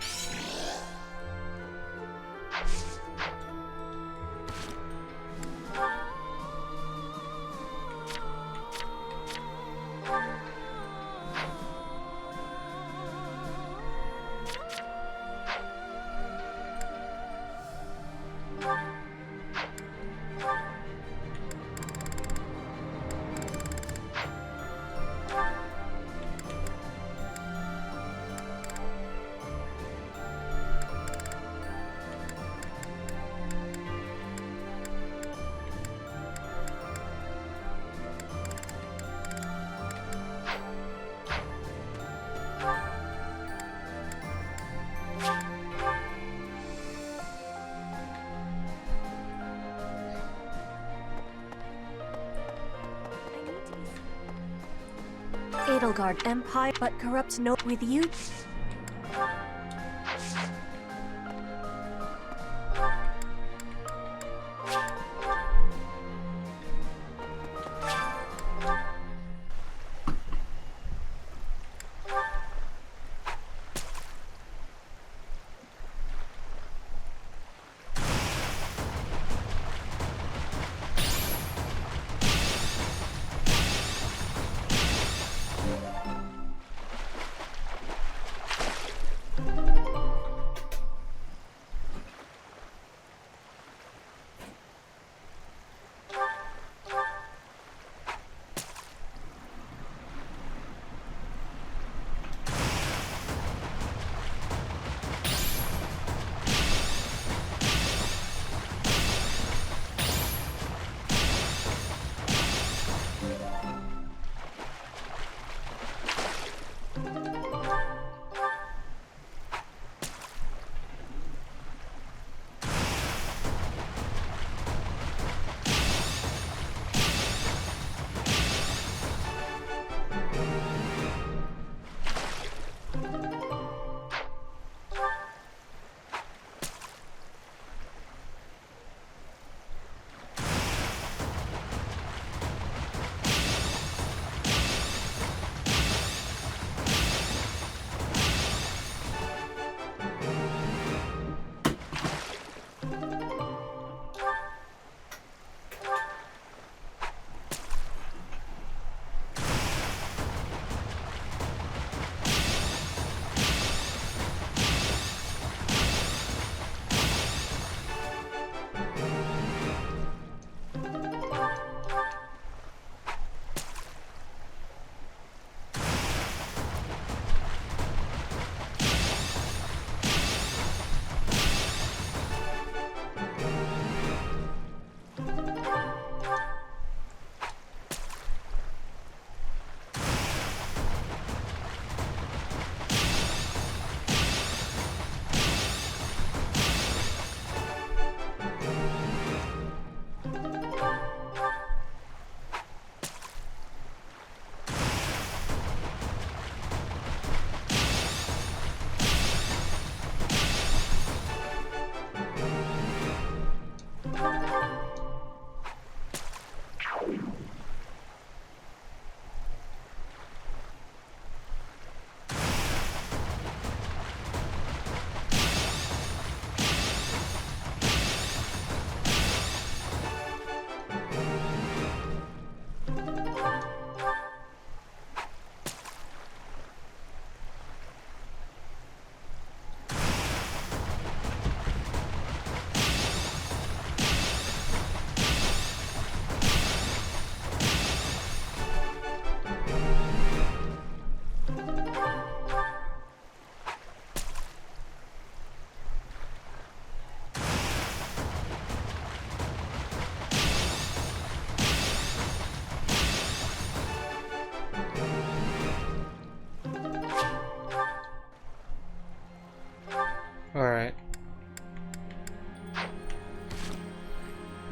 Edelgard Empire, but corrupt no with you.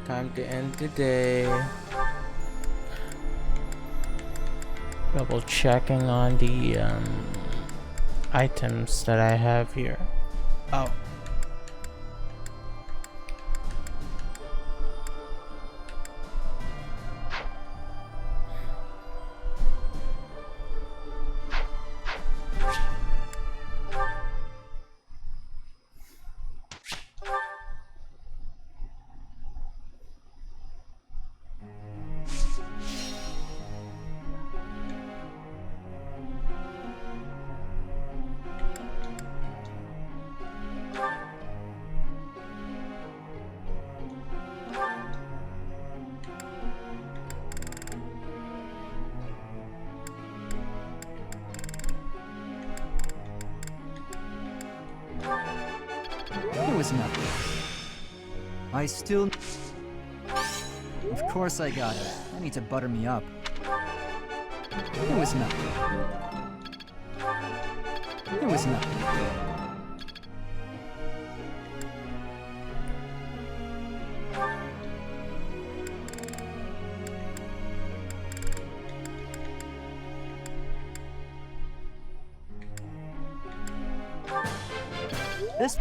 Time to end the day. Double checking on the items that I have here. Oh. It was nothing. I still... Of course I got it. I need to butter me up. It was nothing. It was nothing. This...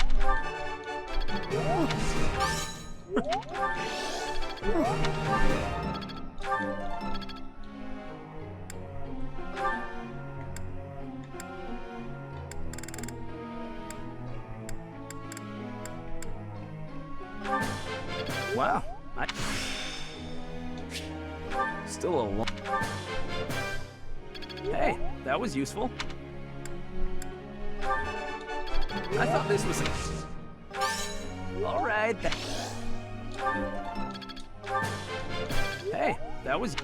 Wow. Still a long... Hey, that was useful. I thought this was a... Alright then. Hey, that was...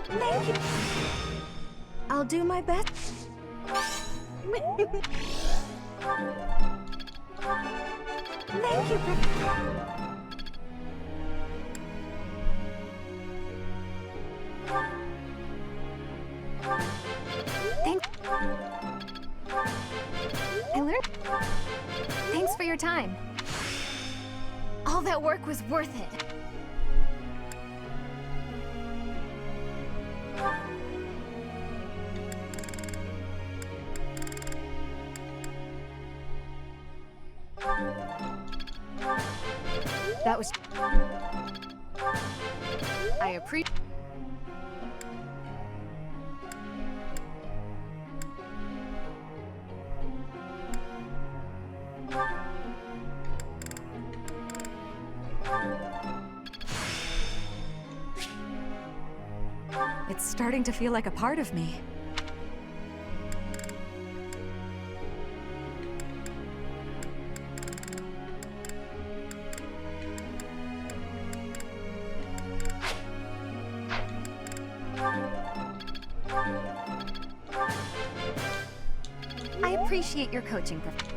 Thank you. I'll do my best. Thank you, I learned. Thanks for your time. All that work was worth it. That was... I appreciate... It's starting to feel like a part of me. I appreciate your coaching, Professor.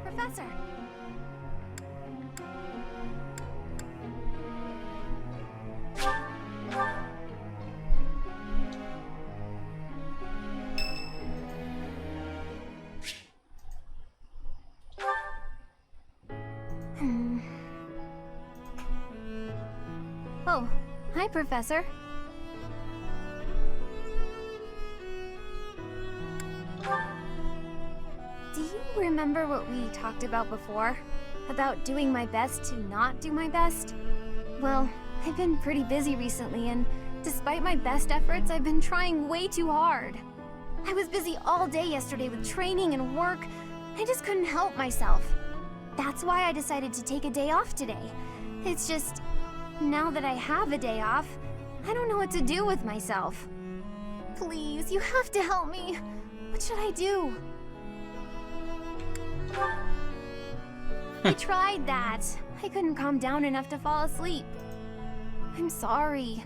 Professor. Oh, hi, Professor. Do you remember what we talked about before? About doing my best to not do my best? Well, I've been pretty busy recently, and despite my best efforts, I've been trying way too hard. I was busy all day yesterday with training and work. I just couldn't help myself. That's why I decided to take a day off today. It's just, now that I have a day off, I don't know what to do with myself. Please, you have to help me. What should I do? I tried that. I couldn't calm down enough to fall asleep. I'm sorry,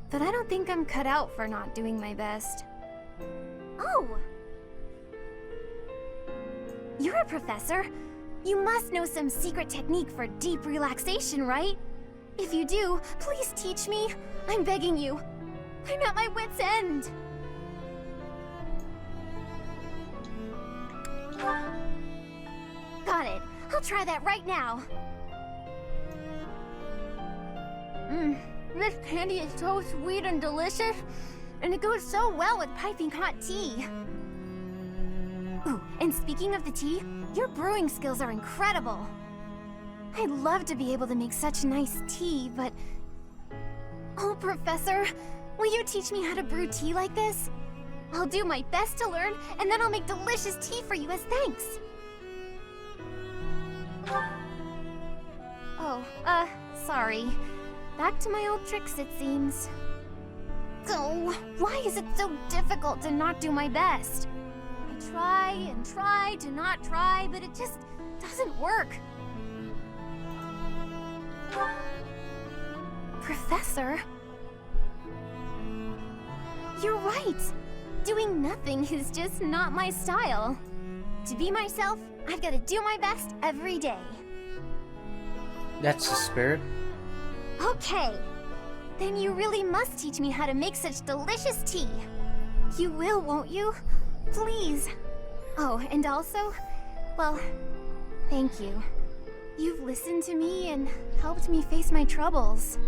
but I don't think I'm cut out for not doing my best. Oh! You're a professor. You must know some secret technique for deep relaxation, right? If you do, please teach me. I'm begging you. I'm at my wit's end. Got it. I'll try that right now. This candy is so sweet and delicious, and it goes so well with piping hot tea. Ooh, and speaking of the tea, your brewing skills are incredible. I'd love to be able to make such nice tea, but... Oh, Professor, will you teach me how to brew tea like this? I'll do my best to learn, and then I'll make delicious tea for you as thanks. Oh, sorry. Back to my old tricks, it seems. So, why is it so difficult to not do my best? I try and try to not try, but it just doesn't work. Professor? You're right. Doing nothing is just not my style. To be myself, I've got to do my best every day. That's the spirit. Okay. Then you really must teach me how to make such delicious tea. You will, won't you? Please. Oh, and also, well, thank you. You've listened to me and helped me face my troubles.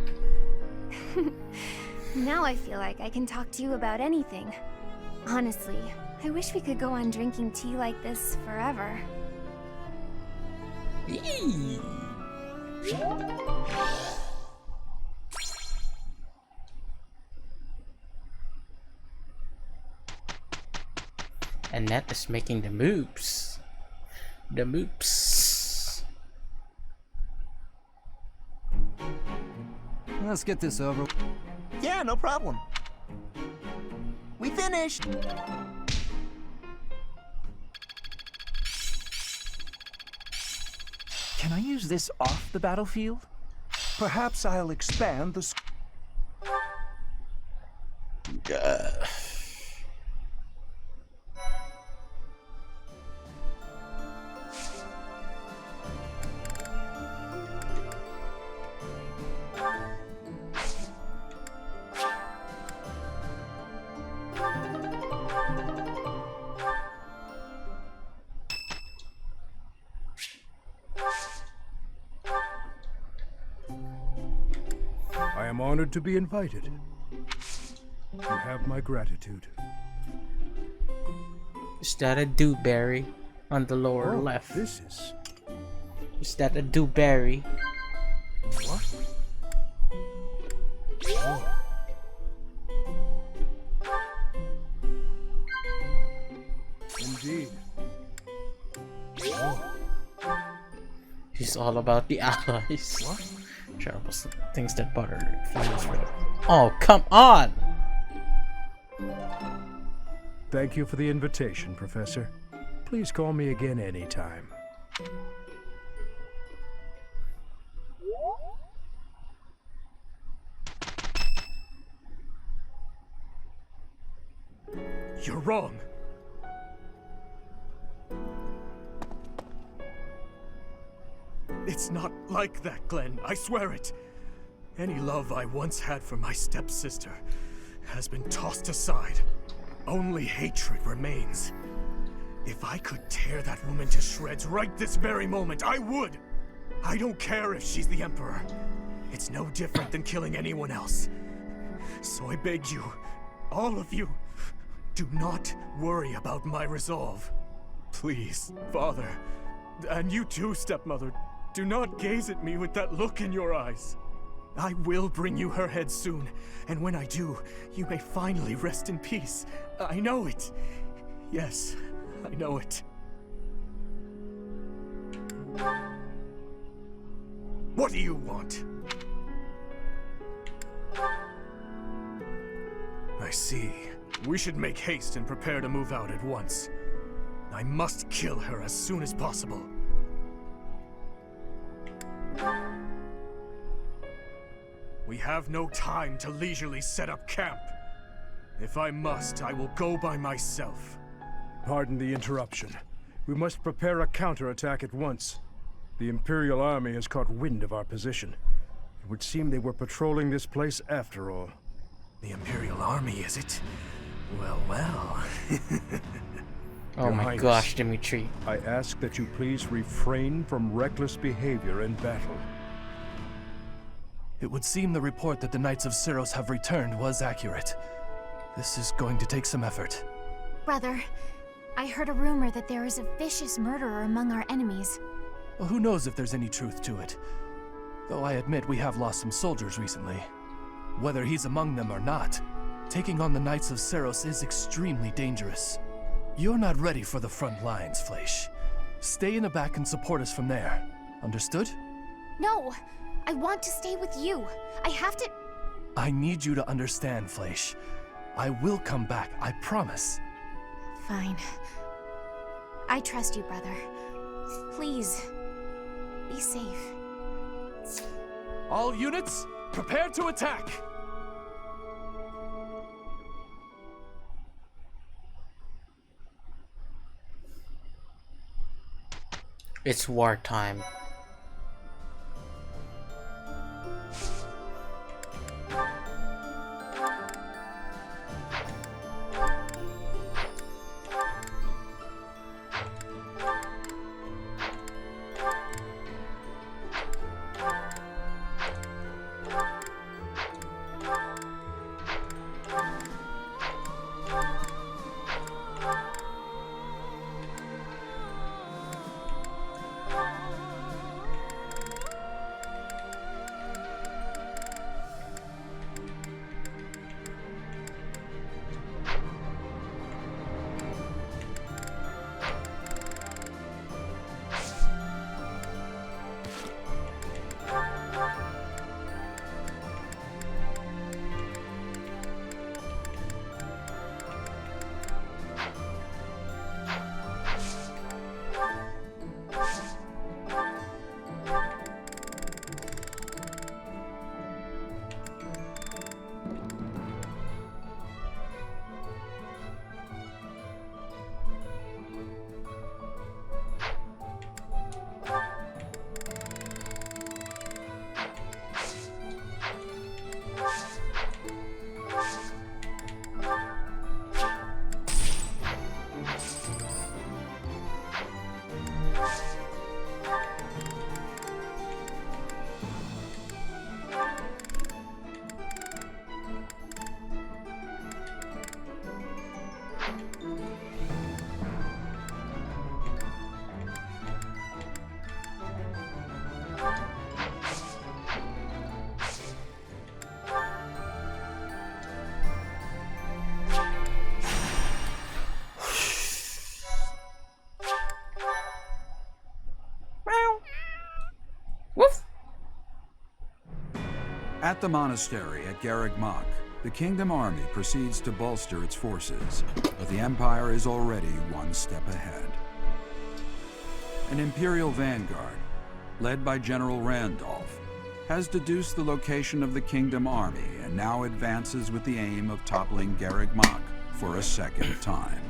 Now I feel like I can talk to you about anything. Honestly, I wish we could go on drinking tea like this forever. Annette is making the moves. The moves. Let's get this over. Yeah, no problem. We finished. Can I use this off the battlefield? Perhaps I'll expand the... I am honored to be invited. You have my gratitude. Is that a dewberry on the lower left? This is... Is that a dewberry? What? Oh. Indeed. Oh. He's all about the allies. What? Terrible things that butter. Oh, come on! Thank you for the invitation, Professor. Please call me again anytime. You're wrong. It's not like that, Glenn. I swear it. Any love I once had for my stepsister has been tossed aside. Only hatred remains. If I could tear that woman to shreds right this very moment, I would! I don't care if she's the Emperor. It's no different than killing anyone else. So I beg you, all of you, do not worry about my resolve. Please, Father, and you too, Stepmother, do not gaze at me with that look in your eyes. I will bring you her head soon, and when I do, you may finally rest in peace. I know it. Yes, I know it. What do you want? I see. We should make haste and prepare to move out at once. I must kill her as soon as possible. We have no time to leisurely set up camp. If I must, I will go by myself. Pardon the interruption. We must prepare a counterattack at once. The Imperial Army has caught wind of our position. It would seem they were patrolling this place after all. The Imperial Army, is it? Well, well. Oh my gosh, Dimitri. I ask that you please refrain from reckless behavior in battle. It would seem the report that the Knights of Syros have returned was accurate. This is going to take some effort. Brother, I heard a rumor that there is a vicious murderer among our enemies. Well, who knows if there's any truth to it? Though I admit we have lost some soldiers recently. Whether he's among them or not, taking on the Knights of Syros is extremely dangerous. You're not ready for the front lines, Fleisch. Stay in the back and support us from there. Understood? No! I want to stay with you. I have to... I need you to understand, Fleisch. I will come back, I promise. Fine. I trust you, brother. Please, be safe. All units, prepare to attack! It's wartime. At the monastery at Garreg Mach, the Kingdom Army proceeds to bolster its forces, but the Empire is already one step ahead. An Imperial vanguard, led by General Randolph, has deduced the location of the Kingdom Army and now advances with the aim of toppling Garreg Mach for a second time.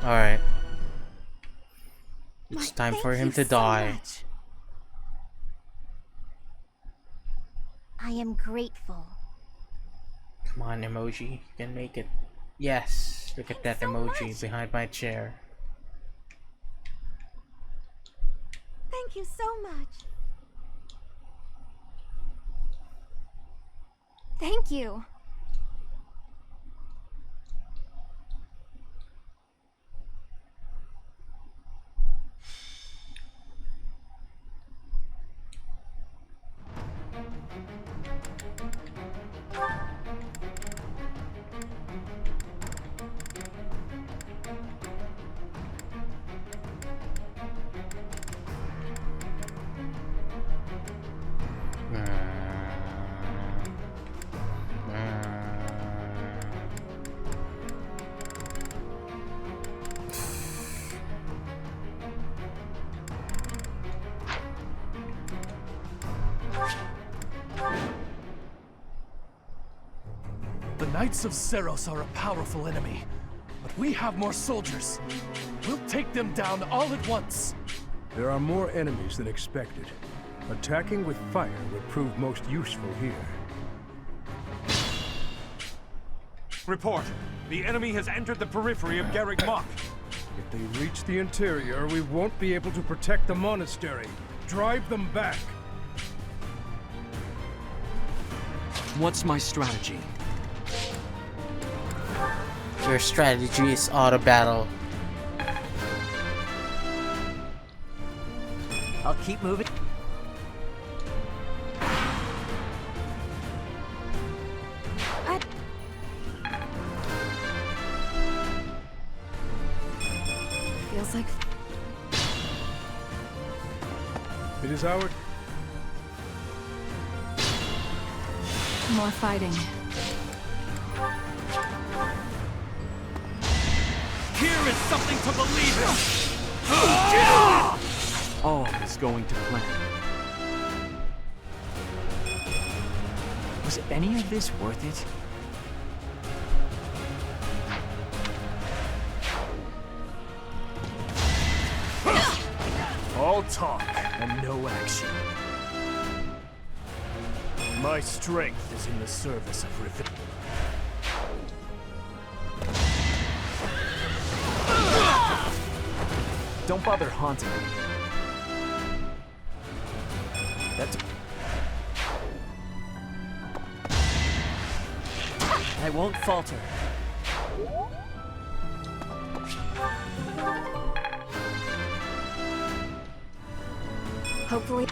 Alright. It's time for him to die. I am grateful. Come on, emoji. You can make it. Yes. Look at that emoji behind my chair. Thank you so much. Thank you. The Knights of Seros are a powerful enemy, but we have more soldiers. We'll take them down all at once. There are more enemies than expected. Attacking with fire would prove most useful here. Report. The enemy has entered the periphery of Garreg Mach. If they reach the interior, we won't be able to protect the monastery. Drive them back. What's my strategy? Your strategy is auto battle. I'll keep moving. Feels like it is our... more fighting. Here is something to believe in! All is going to plan. Was any of this worth it? All talk and no action. My strength is in the service of revenge. Don't bother haunting me. That's... I won't falter. Hopefully...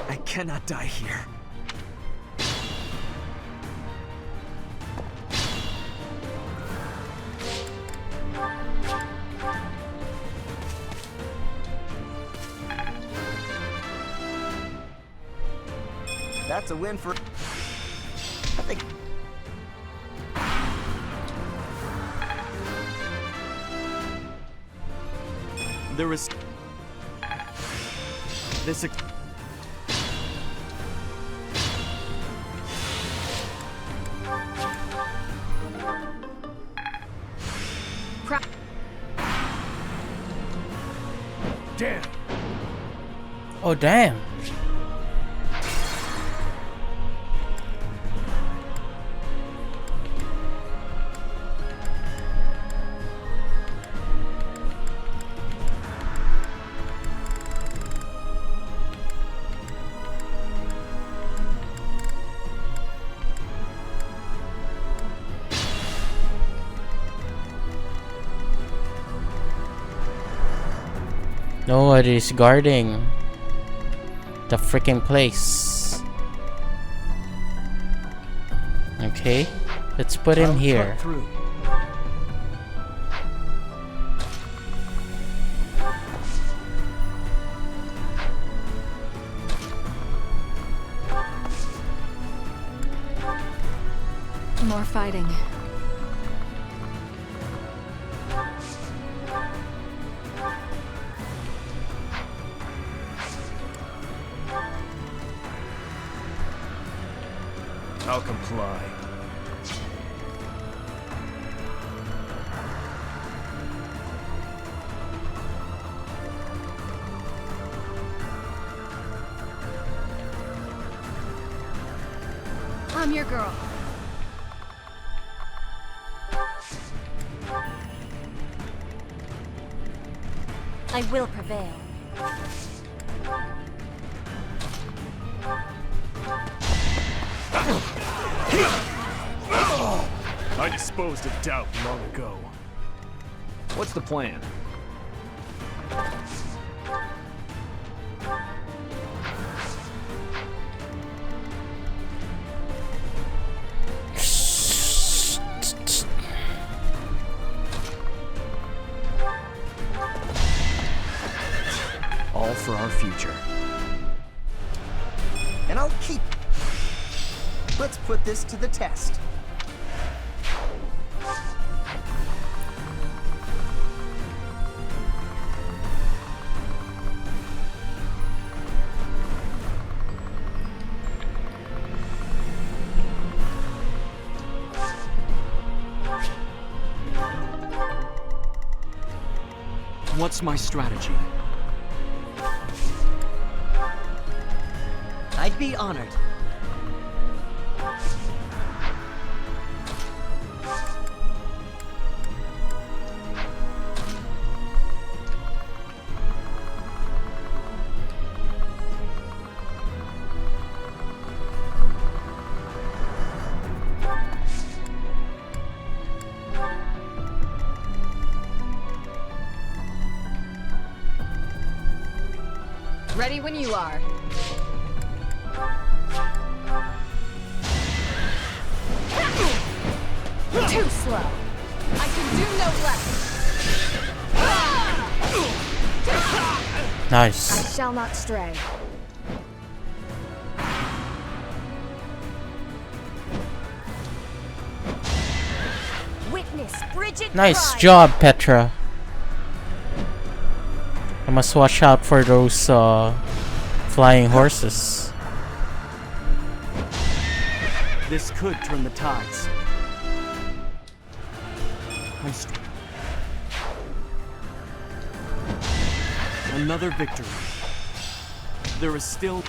I cannot die here. That's a win for... I think... There is... This... Damn. Oh, damn. Nobody's guarding the freaking place. Okay, let's put him here. More fighting. I'll comply. I'm your girl. I will prevail. I disposed of doubt long ago. What's the plan? All for our future. And I'll keep it. Let's put this to the test. What's my strategy? I'd be honored. Ready when you are. Too slow. I can do no less. Nice. I shall not stray. Witness Bridget Nice Pride. job, Petra. I must watch out for those flying horses. This could turn the tides. Another victory. There is still...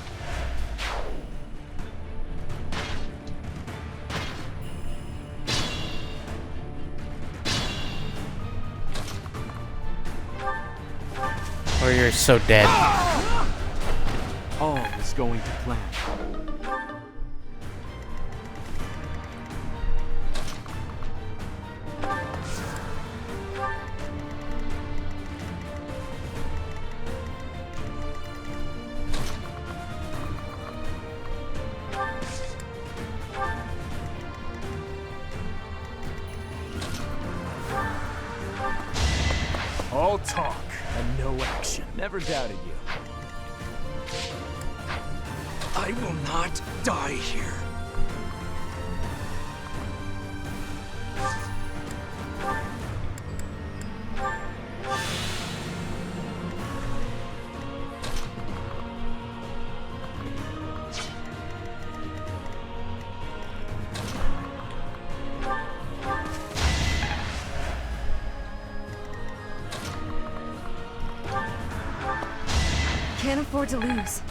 Or you're so dead. All is going to plan. All talk and no action. Never doubted you. I will not die here. Can't afford to lose.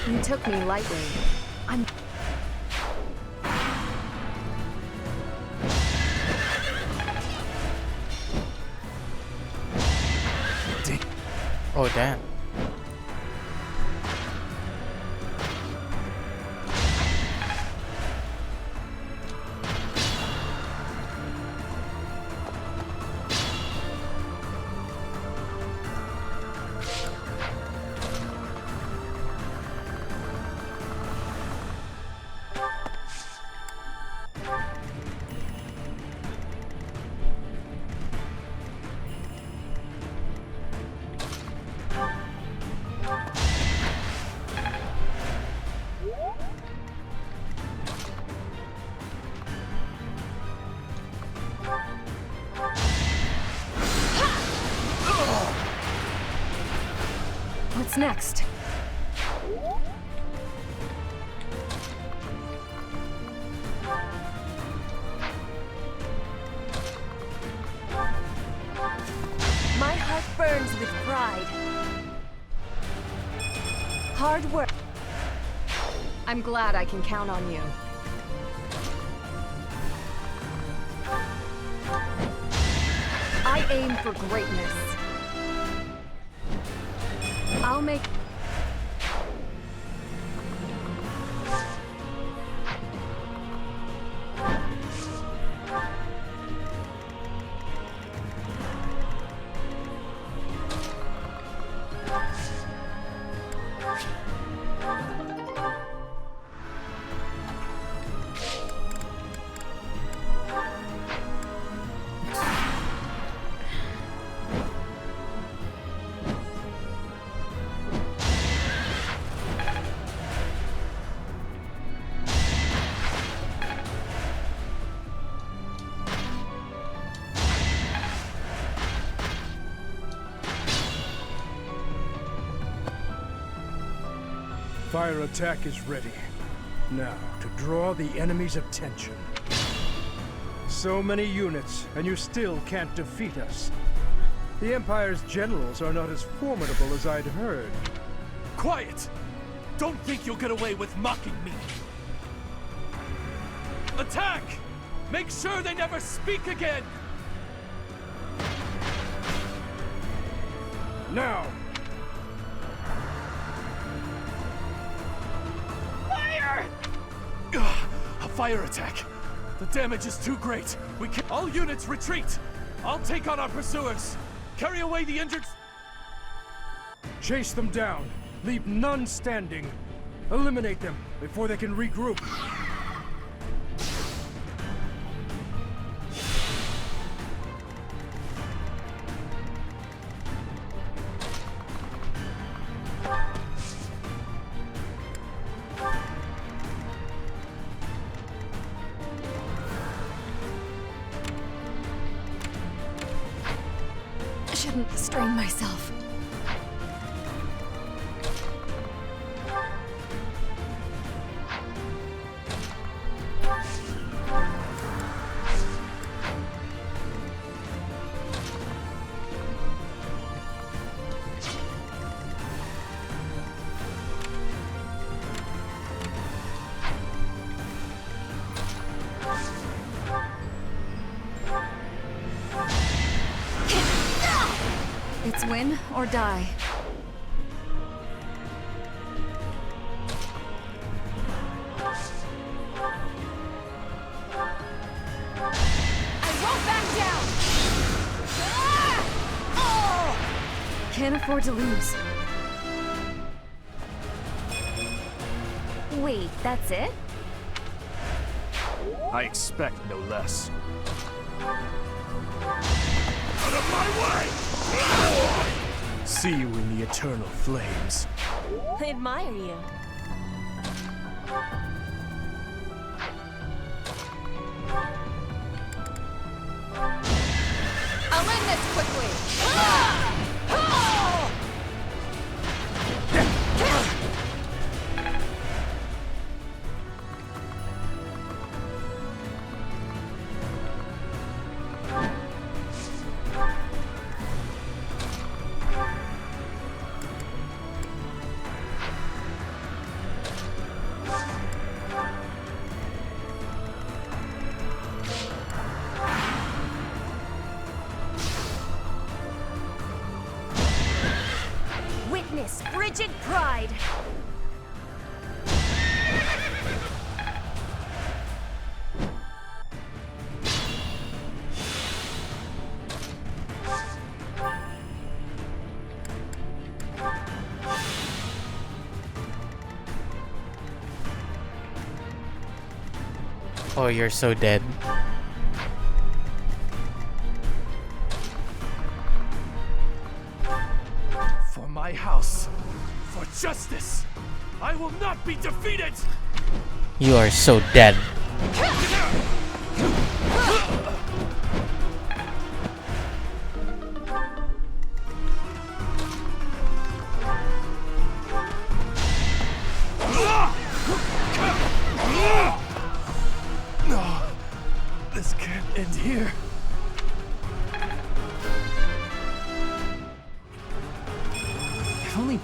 You took me lightly. I'm... Oh, damn. What's next? My heart burns with pride. Hard work. I'm glad I can count on you. I aim for greatness. I'll make... Fire attack is ready. Now, to draw the enemy's attention. So many units, and you still can't defeat us. The Empire's generals are not as formidable as I'd heard. Quiet! Don't think you'll get away with mocking me! Attack! Make sure they never speak again! Now! Fire! A fire attack! The damage is too great! We can- All units retreat! I'll take on our pursuers! Carry away the injured- Chase them down! Leave none standing! Eliminate them before they can regroup! Shouldn't strain myself. It's win or die. I won't back down! Can't afford to lose. Wait, that's it? I expect no less. Out of my way! See you in the eternal flames. I admire you. I'll end this quickly! Witness frigid pride. Oh, you're so dead. For my house, for justice, I will not be defeated! You are so dead. This can't end here. If only...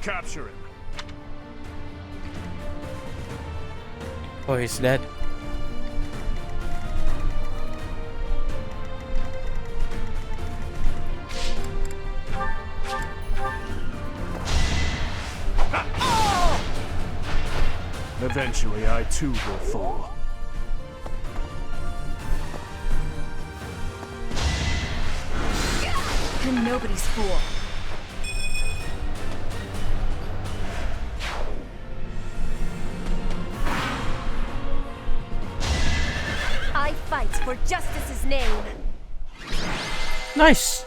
Capture him. Oh, he's dead. Eventually, I too will fall. You're nobody's fool. I fight for justice's name. Nice.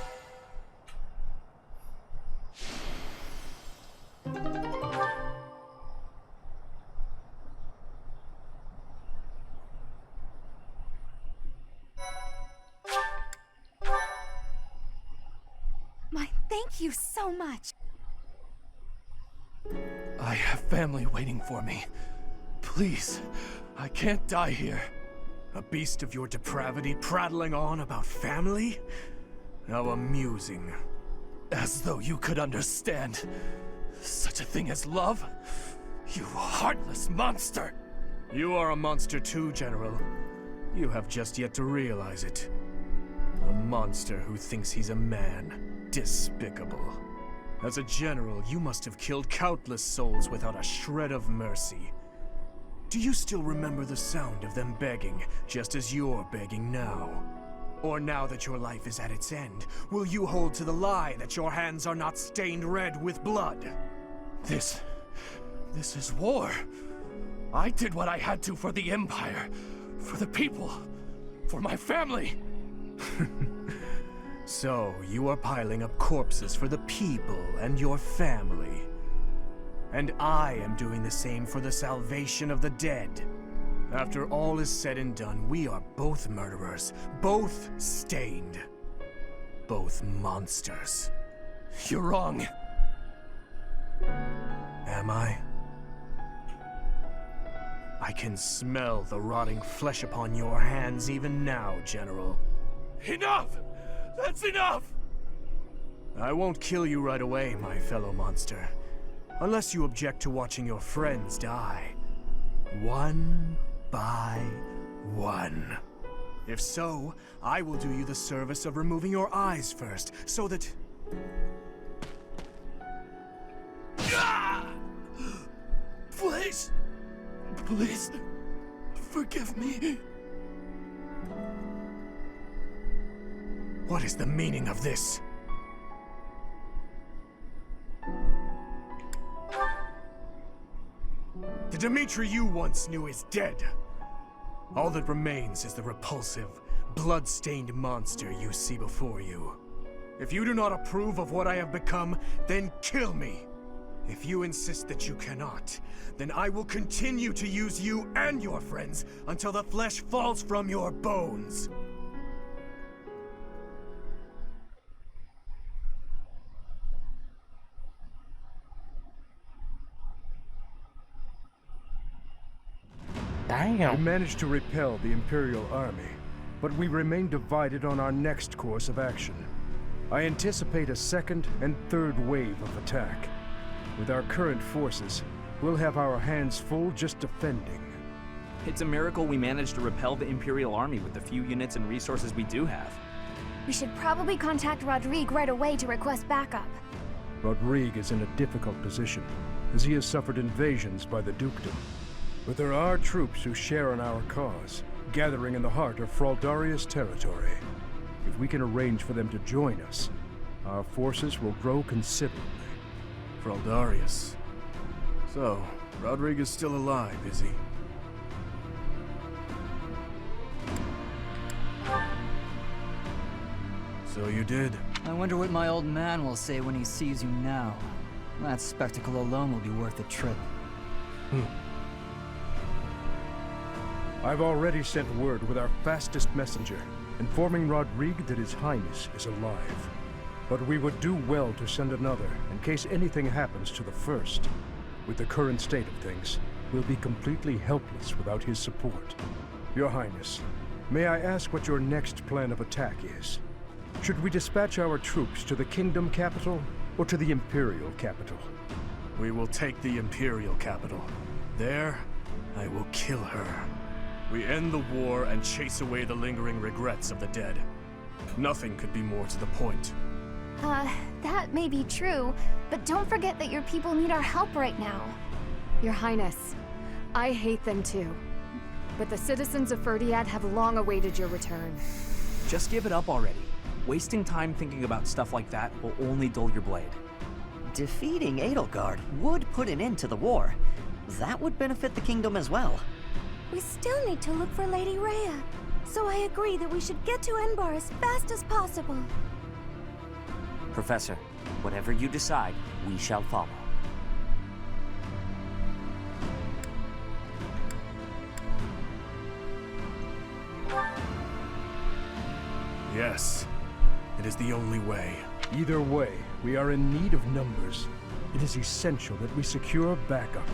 Thank you so much. I have family waiting for me. Please, I can't die here. A beast of your depravity prattling on about family? How amusing. As though you could understand such a thing as love? You heartless monster! You are a monster too, General. You have just yet to realize it. A monster who thinks he's a man. Despicable. As a general, you must have killed countless souls without a shred of mercy. Do you still remember the sound of them begging, just as you're begging now? Or now that your life is at its end, will you hold to the lie that your hands are not stained red with blood? This is war. I did what I had to for the Empire, for the people, for my family. So, you are piling up corpses for the people and your family. And I am doing the same for the salvation of the dead. After all is said and done, we are both murderers, both stained, both monsters. You're wrong. Am I? I can smell the rotting flesh upon your hands even now, General. Enough! That's enough! I won't kill you right away, my fellow monster. Unless you object to watching your friends die. One by one. If so, I will do you the service of removing your eyes first, so that... Please! Please, forgive me. What is the meaning of this? The Dimitri you once knew is dead. All that remains is the repulsive, blood-stained monster you see before you. If you do not approve of what I have become, then kill me. If you insist that you cannot, then I will continue to use you and your friends until the flesh falls from your bones. Damn. We managed to repel the Imperial Army, but we remain divided on our next course of action. I anticipate a second and third wave of attack. With our current forces, we'll have our hands full just defending. It's a miracle we managed to repel the Imperial Army with the few units and resources we do have. We should probably contact Rodrigue right away to request backup. Rodrigue is in a difficult position, as he has suffered invasions by the Dukedom. But there are troops who share in our cause, gathering in the heart of Fraldarius territory. If we can arrange for them to join us, our forces will grow considerably. Fraldarius. So, Rodrigue is still alive, is he? So you did. I wonder what my old man will say when he sees you now. That spectacle alone will be worth the trip. I've already sent word with our fastest messenger, informing Rodrigue that His Highness is alive. But we would do well to send another, in case anything happens to the first. With the current state of things, we'll be completely helpless without his support. Your Highness, may I ask what your next plan of attack is? Should we dispatch our troops to the kingdom capital or to the imperial capital? We will take the imperial capital. There, I will kill her. We end the war and chase away the lingering regrets of the dead. Nothing could be more to the point. That may be true, but don't forget that your people need our help right now. Your Highness, I hate them too. But the citizens of Ferdiad have long awaited your return. Just give it up already. Wasting time thinking about stuff like that will only dull your blade. Defeating Edelgard would put an end to the war. That would benefit the kingdom as well. We still need to look for Lady Rhea, so I agree that we should get to Enbar as fast as possible. Professor, whatever you decide, we shall follow. Yes, it is the only way. Either way, we are in need of numbers. It is essential that we secure backup.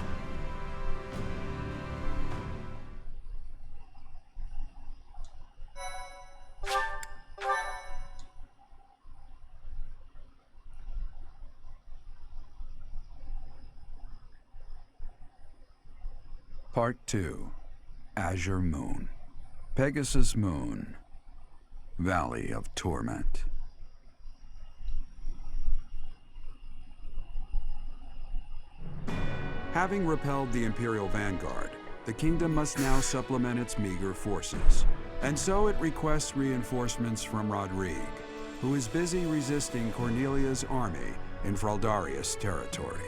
Part 2. Azure Moon. Pegasus Moon. Valley of Torment. Having repelled the Imperial Vanguard, the kingdom must now supplement its meager forces. And so it requests reinforcements from Rodrigue, who is busy resisting Cornelia's army in Fraldarius territory.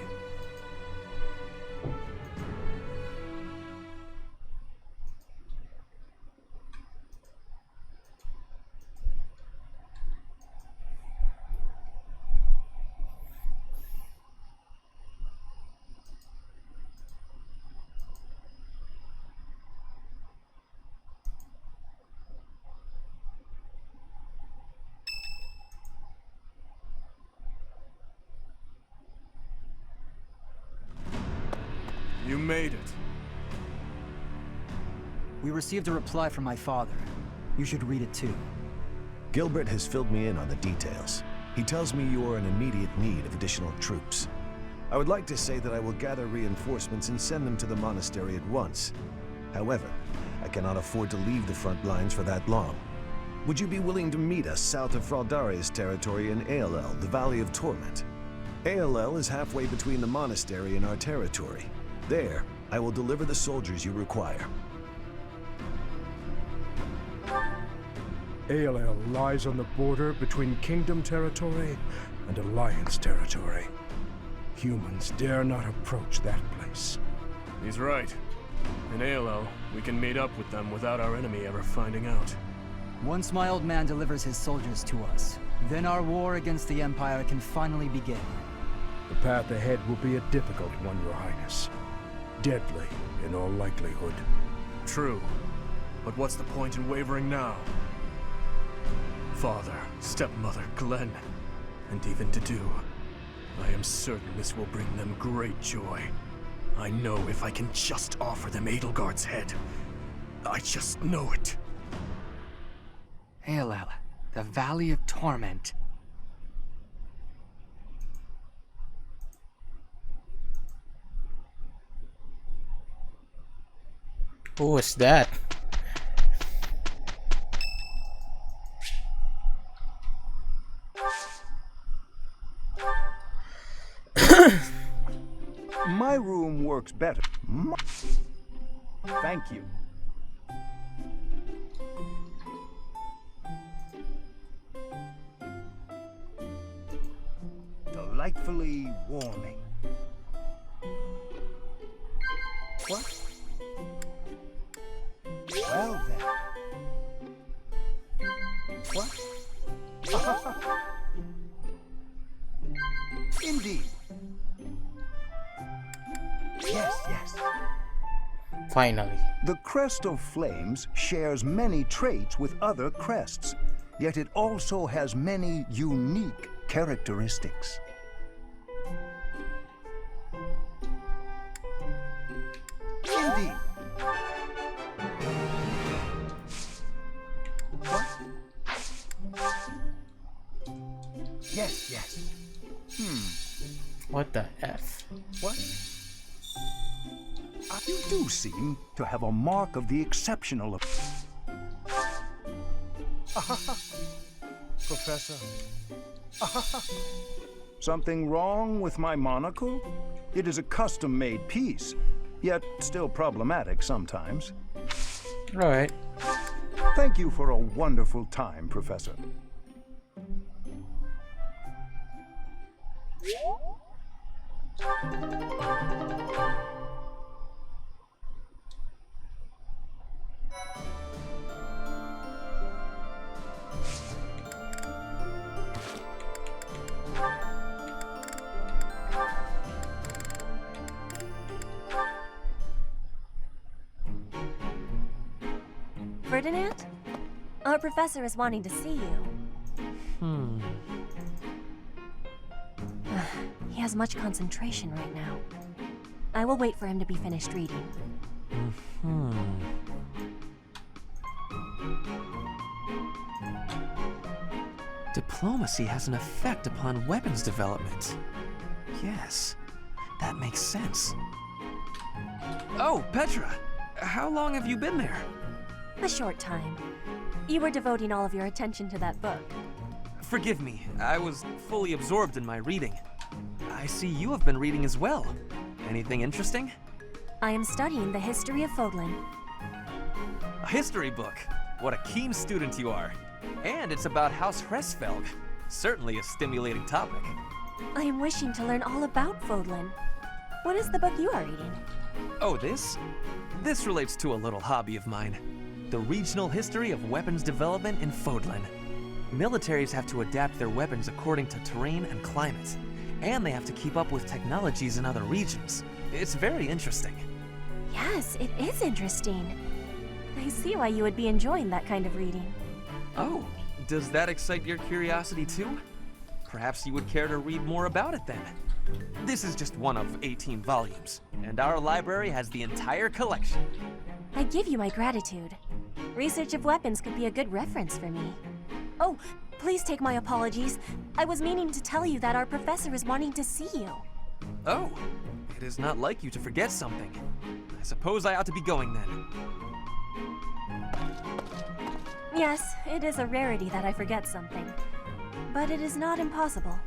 You made it. We received a reply from my father. You should read it too. Gilbert has filled me in on the details. He tells me you are in immediate need of additional troops. I would like to say that I will gather reinforcements and send them to the monastery at once. However, I cannot afford to leave the front lines for that long. Would you be willing to meet us south of Fraldarius territory in Aelel, the Valley of Torment? Aelel is halfway between the monastery and our territory. There, I will deliver the soldiers you require. Aelel lies on the border between Kingdom territory and Alliance territory. Humans dare not approach that place. He's right. In Aelel, we can meet up with them without our enemy ever finding out. Once my old man delivers his soldiers to us, then our war against the Empire can finally begin. The path ahead will be a difficult one, Your Highness. Deadly, in all likelihood. True. But what's the point in wavering now? Father, stepmother, Glenn, and even Dedu. I am certain this will bring them great joy. I know if I can just offer them Edelgard's head. I just know it. Aelel, the Valley of Torment. Who was that? My room works better. Thank you. Delightfully warming. What? Well then. What? Indeed. Yes. Finally. The Crest of Flames shares many traits with other crests, yet it also has many unique characteristics. Indeed. Yes. What the F? What? You do seem to have a mark of the exceptional. Professor. Something wrong with my monocle? It is a custom-made piece, yet still problematic sometimes. Alright. Thank you for a wonderful time, Professor. Ferdinand? Our professor is wanting to see you. He has much concentration right now. I will wait for him to be finished reading. Diplomacy has an effect upon weapons development. Yes, that makes sense. Oh, Petra! How long have you been there? A short time. You were devoting all of your attention to that book. Forgive me, I was fully absorbed in my reading. I see you have been reading as well. Anything interesting? I am studying the history of Fodlan. A history book? What a keen student you are. And it's about House Hresfelg. Certainly a stimulating topic. I am wishing to learn all about Fodlan. What is the book you are reading? Oh, this? This relates to a little hobby of mine. The regional history of weapons development in Fodlan. Militaries have to adapt their weapons according to terrain and climate. And they have to keep up with technologies in other regions. It's very interesting. Yes, it is interesting. I see why you would be enjoying that kind of reading. Oh, does that excite your curiosity too? Perhaps you would care to read more about it then. This is just one of 18 volumes, and our library has the entire collection. I give you my gratitude. Research of weapons could be a good reference for me. Oh, please take my apologies. I was meaning to tell you that our professor is wanting to see you. Oh, it is not like you to forget something. I suppose I ought to be going then. Yes, it is a rarity that I forget something. But it is not impossible.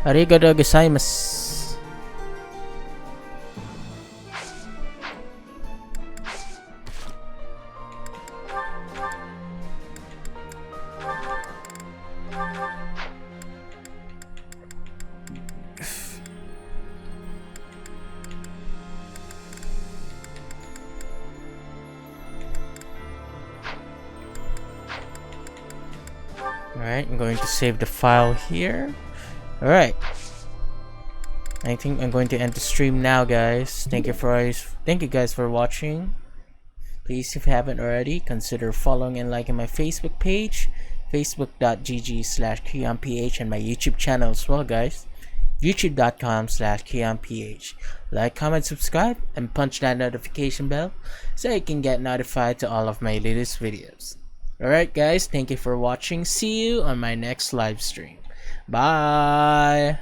Arigato gozaimasu. Alright, I'm going to save the file here. Alright. I think I'm going to end the stream now, guys. Thank you guys for watching. Please, if you haven't already, consider following and liking my Facebook page, facebook.gg/KeonPH, and my YouTube channel as well, guys, youtube.com/KeonPH. Like, comment, subscribe, and punch that notification bell so you can get notified to all of my latest videos. Alright guys, thank you for watching. See you on my next live stream. Bye!